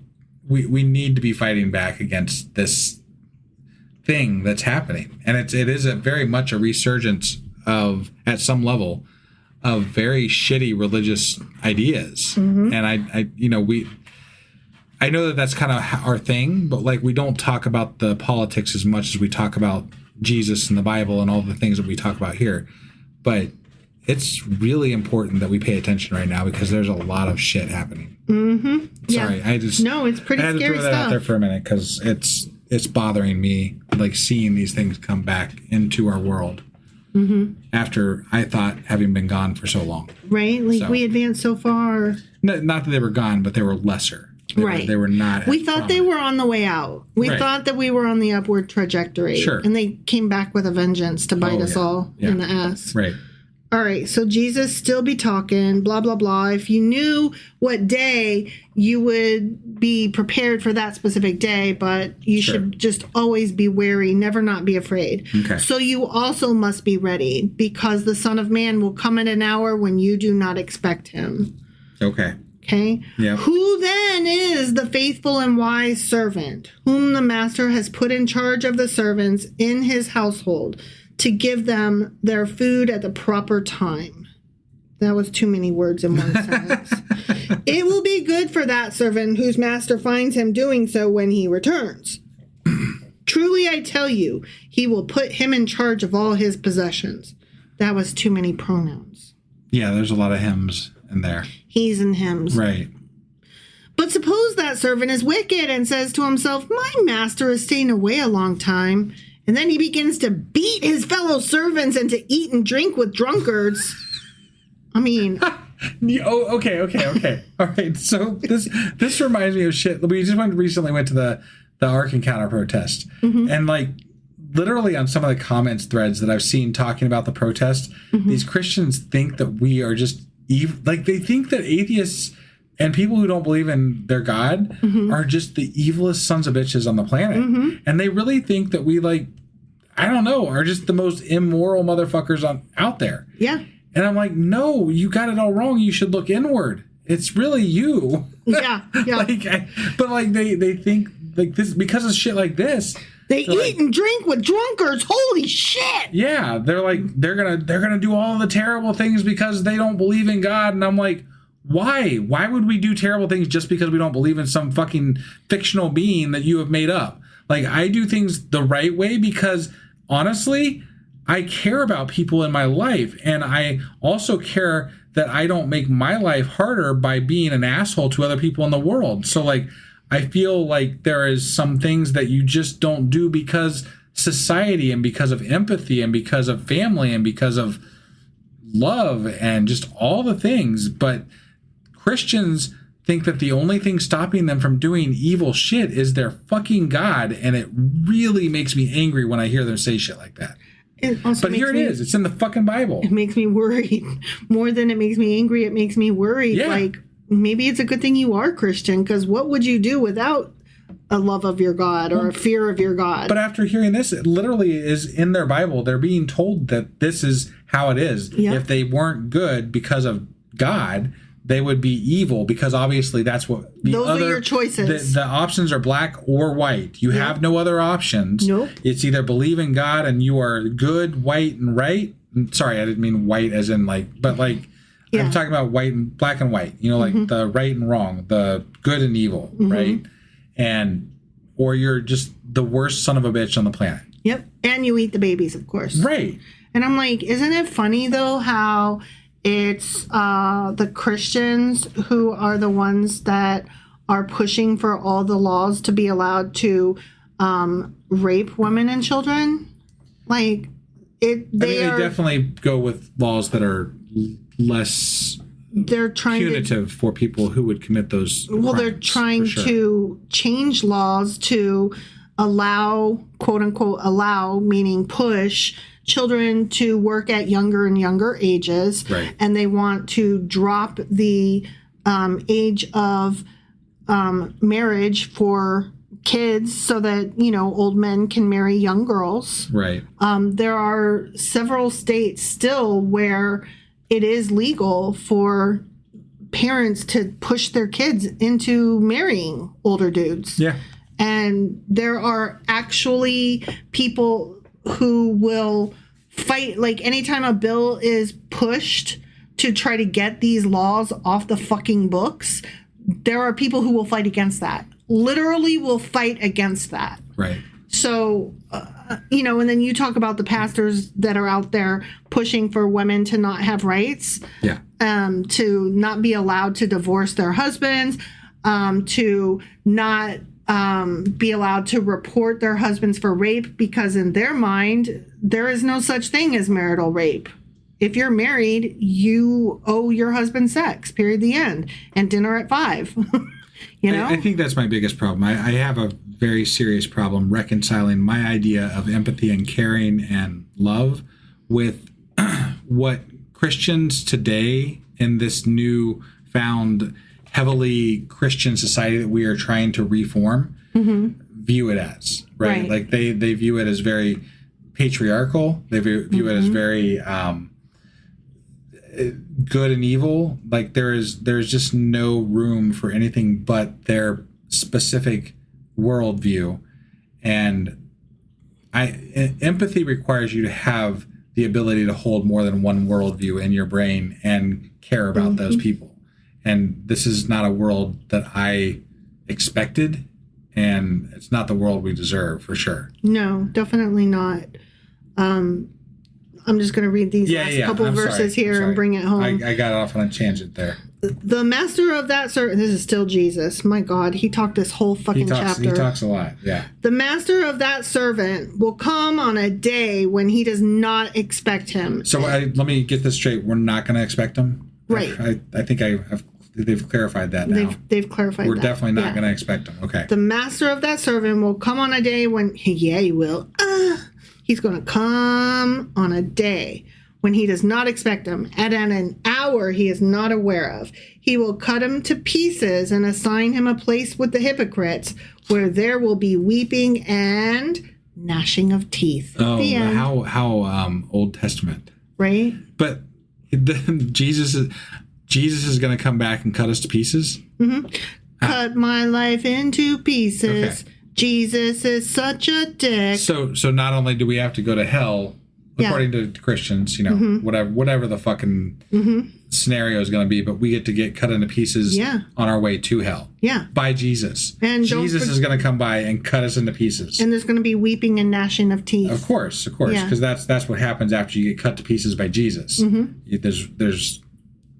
Speaker 3: we need to be fighting back against this thing that's happening. And it is very much a resurgence of, at some level, of very shitty religious ideas. And I know that that's kind of our thing, but like, we don't talk about the politics as much as we talk about Jesus and the Bible and all the things that we talk about here. But it's really important that we pay attention right now because there's a lot of shit happening. Sorry,
Speaker 2: yeah. It's pretty
Speaker 3: I had to
Speaker 2: scary
Speaker 3: throw that
Speaker 2: stuff.
Speaker 3: out there for a minute because it's bothering me, like seeing these things come back into our world after I thought having been gone for so long.
Speaker 2: Right, like we advanced so far.
Speaker 3: Not that they were gone, but they were lesser. They were not.
Speaker 2: We thought they were on the way out. We
Speaker 3: Right.
Speaker 2: thought that we were on the upward trajectory.
Speaker 3: Sure.
Speaker 2: And they came back with a vengeance to bite us all in the ass.
Speaker 3: Right.
Speaker 2: All right, so Jesus still be talking, blah, blah, blah. If you knew what day, you would be prepared for that specific day, but you should just always be wary, never not be afraid.
Speaker 3: Okay.
Speaker 2: So you also must be ready, because the Son of Man will come at an hour when you do not expect him.
Speaker 3: Okay.
Speaker 2: Okay?
Speaker 3: Yeah.
Speaker 2: Who then is the faithful and wise servant, whom the master has put in charge of the servants in his household, to give them their food at the proper time? That was too many words in one sentence. It will be good for that servant whose master finds him doing so when he returns. Truly I tell you, he will put him in charge of all his possessions. That was too many pronouns.
Speaker 3: Yeah, there's a lot of hymns in there.
Speaker 2: He's and hims.
Speaker 3: Right.
Speaker 2: But suppose that servant is wicked and says to himself, my master is staying away a long time. And then he begins to beat his fellow servants and to eat and drink with drunkards. I mean...
Speaker 3: Okay. All right. So this reminds me of shit. We just recently went to the Ark Encounter protest. And like literally on some of the comments threads that I've seen talking about the protest, these Christians think that we are just evil. Like they think that atheists and people who don't believe in their God are just the evilest sons of bitches on the planet. And they really think that we are just the most immoral motherfuckers out there.
Speaker 2: Yeah.
Speaker 3: And I'm like, no, you got it all wrong. You should look inward. It's really you.
Speaker 2: Yeah.
Speaker 3: But they think like this because of shit like this.
Speaker 2: They eat and drink with drunkards. Holy shit!
Speaker 3: Yeah, they're gonna do all the terrible things because they don't believe in God. And I'm like, why? Why would we do terrible things just because we don't believe in some fucking fictional being that you have made up? Like I do things the right way because honestly, I care about people in my life, and I also care that I don't make my life harder by being an asshole to other people in the world. So like, I feel like there is some things that you just don't do because society and because of empathy and because of family and because of love and just all the things. But Christians think that the only thing stopping them from doing evil shit is their fucking God. And it really makes me angry when I hear them say shit like that. But here it is. It's in the fucking Bible.
Speaker 2: It makes me worried. More than it makes me angry, it makes me worried.
Speaker 3: Yeah.
Speaker 2: Like, maybe it's a good thing you are Christian, because what would you do without a love of your God or a fear of your God?
Speaker 3: But after hearing this, it literally is in their Bible. They're being told that this is how it is.
Speaker 2: Yep.
Speaker 3: If they weren't good because of God, they would be evil, because obviously that's what
Speaker 2: Those are your choices.
Speaker 3: The options are black or white. You have no other options.
Speaker 2: Nope.
Speaker 3: It's either believe in God and you are good, white, and right. Sorry, I didn't mean white as in like, but like,
Speaker 2: Yeah.
Speaker 3: I'm talking about white and black and white, you know, like the right and wrong, the good and evil, right? And, or you're just the worst son of a bitch on the planet.
Speaker 2: Yep. And you eat the babies, of course.
Speaker 3: Right.
Speaker 2: And I'm like, isn't it funny, though, how it's the Christians who are the ones that are pushing for all the laws to be allowed to rape women and children? Like, they
Speaker 3: definitely go with laws that are less
Speaker 2: they're trying
Speaker 3: punitive for people who would commit those crimes,
Speaker 2: they're trying
Speaker 3: for sure.
Speaker 2: to change laws to allow, quote unquote, allow, meaning push children to work at younger and younger ages.
Speaker 3: Right.
Speaker 2: And they want to drop the age of marriage for kids so that, you know, old men can marry young girls.
Speaker 3: Right.
Speaker 2: There are several states still where it is legal for parents to push their kids into marrying older dudes.
Speaker 3: Yeah.
Speaker 2: And there are actually people who will fight, like anytime a bill is pushed to try to get these laws off the fucking books, there are people who will fight against that. Literally will fight against that.
Speaker 3: Right.
Speaker 2: So, you know, and then you talk about the pastors that are out there pushing for women to not have rights,
Speaker 3: Yeah.
Speaker 2: to not be allowed to divorce their husbands, to not be allowed to report their husbands for rape, because in their mind, there is no such thing as marital rape. If you're married, you owe your husband sex, period, the end, and dinner at 5. You know?
Speaker 3: I think that's my biggest problem. I have a very serious problem reconciling my idea of empathy and caring and love with what Christians today in this new found heavily Christian society that we are trying to reform view it as, right? Like they view it as very patriarchal. They view it as very good and evil. Like there's just no room for anything but their specific worldview. And empathy requires you to have the ability to hold more than one worldview in your brain and care about those people. And this is not a world that I expected, and it's not the world we deserve, for sure.
Speaker 2: No, definitely not. I'm just going to read these last couple of verses here and bring it home.
Speaker 3: I got off on a tangent there.
Speaker 2: The master of that servant, this is still Jesus. My God, he talked this whole fucking chapter.
Speaker 3: He talks a lot, yeah.
Speaker 2: The master of that servant will come on a day when he does not expect him.
Speaker 3: So let me get this straight. We're not going to expect him?
Speaker 2: Right.
Speaker 3: I think they've clarified that now.
Speaker 2: They've clarified
Speaker 3: We're
Speaker 2: that.
Speaker 3: definitely not going to expect him. Okay.
Speaker 2: The master of that servant will come on a day when, he will. He's going to come on a day when he does not expect him, and at an hour he is not aware of. He will cut him to pieces and assign him a place with the hypocrites, where there will be weeping and gnashing of teeth.
Speaker 3: Oh,
Speaker 2: The end.
Speaker 3: how Old Testament.
Speaker 2: Right?
Speaker 3: But Jesus is going to come back and cut us to pieces?
Speaker 2: Cut my life into pieces.
Speaker 3: Okay.
Speaker 2: Jesus is such a dick.
Speaker 3: So not only do we have to go to hell, according to Christians, you know, whatever the fucking scenario is going to be, but we get cut into pieces on our way to hell.
Speaker 2: Yeah.
Speaker 3: By Jesus.
Speaker 2: And
Speaker 3: Jesus is going to come by and cut us into pieces.
Speaker 2: And there's going to be weeping and gnashing of teeth.
Speaker 3: Of course,
Speaker 2: Yeah.
Speaker 3: because that's what happens after you get cut to pieces by Jesus. There's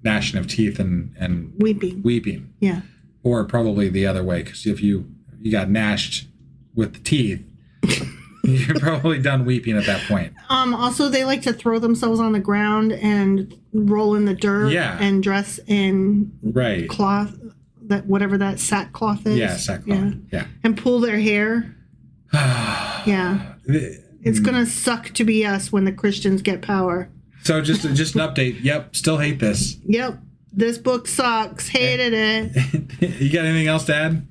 Speaker 3: gnashing of teeth and
Speaker 2: weeping. Yeah.
Speaker 3: Or probably the other way, because if you got gnashed with the teeth, you're probably done weeping at that point.
Speaker 2: Also, they like to throw themselves on the ground and roll in the dirt and dress in cloth, whatever that sackcloth is.
Speaker 3: Yeah, sackcloth. Yeah.
Speaker 2: And pull their hair. Yeah. It's going to suck to be us when the Christians get power. So just an update. Yep, still hate this. Yep. This book sucks. Hated it. You got anything else to add?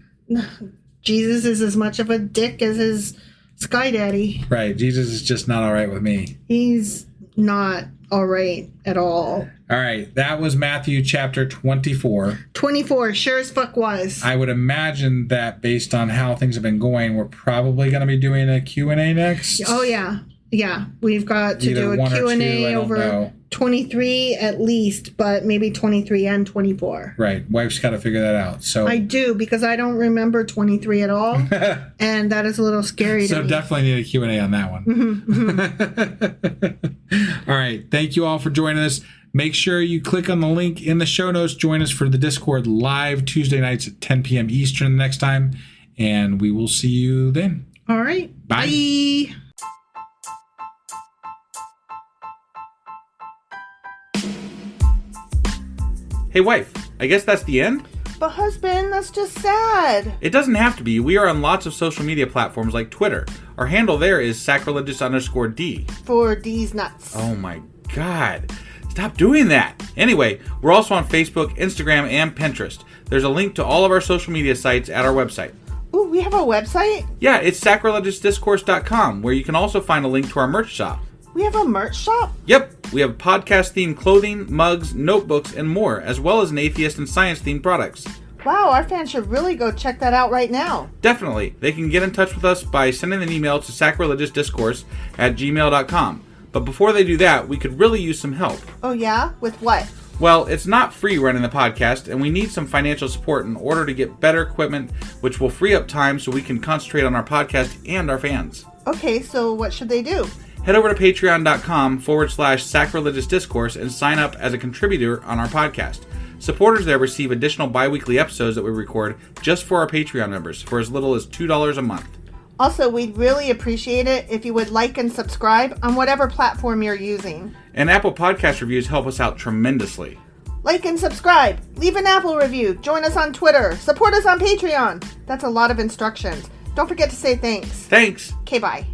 Speaker 2: Jesus is as much of a dick as his Sky Daddy. Right. Jesus is just not all right with me. He's not all right at all. All right. That was Matthew chapter 24. 24. Sure as fuck was. I would imagine that based on how things have been going, we're probably going to be doing a Q&A next. Oh, yeah. Yeah. We've got to do a Q&A over 23 at least, but maybe 23 and 24. Right. Wife's got to figure that out. So I do, because I don't remember 23 at all. And that is a little scary to me. So definitely need a Q&A on that one. All right. Thank you all for joining us. Make sure you click on the link in the show notes. Join us for the Discord live Tuesday nights at 10 p.m. Eastern next time. And we will see you then. All right. Bye. Bye.
Speaker 5: Hey, wife, I guess that's the end?
Speaker 2: But husband, that's just sad.
Speaker 5: It doesn't have to be. We are on lots of social media platforms like Twitter. Our handle there is sacrilegious_D.
Speaker 2: For D's nuts.
Speaker 5: Oh my God. Stop doing that. Anyway, we're also on Facebook, Instagram, and Pinterest. There's a link to all of our social media sites at our website.
Speaker 2: Ooh, we have a website?
Speaker 5: Yeah, it's sacrilegiousdiscourse.com, where you can also find a link to our merch shop.
Speaker 2: We have a merch shop?
Speaker 5: Yep. We have podcast-themed clothing, mugs, notebooks, and more, as well as an atheist and science-themed products.
Speaker 2: Wow, our fans should really go check that out right now.
Speaker 5: Definitely. They can get in touch with us by sending an email to sacrilegiousdiscourse@gmail.com. But before they do that, we could really use some help.
Speaker 2: Oh yeah? With what?
Speaker 5: Well, it's not free running the podcast, and we need some financial support in order to get better equipment, which will free up time so we can concentrate on our podcast and our fans.
Speaker 2: Okay, so what should they do?
Speaker 5: Head over to patreon.com/sacrilegiousdiscourse and sign up as a contributor on our podcast. Supporters there receive additional bi-weekly episodes that we record just for our Patreon members for as little as $2 a month.
Speaker 2: Also, we'd really appreciate it if you would like and subscribe on whatever platform you're using.
Speaker 5: And Apple Podcast reviews help us out tremendously.
Speaker 2: Like and subscribe. Leave an Apple review. Join us on Twitter. Support us on Patreon. That's a lot of instructions. Don't forget to say thanks.
Speaker 5: Thanks.
Speaker 2: Okay, bye.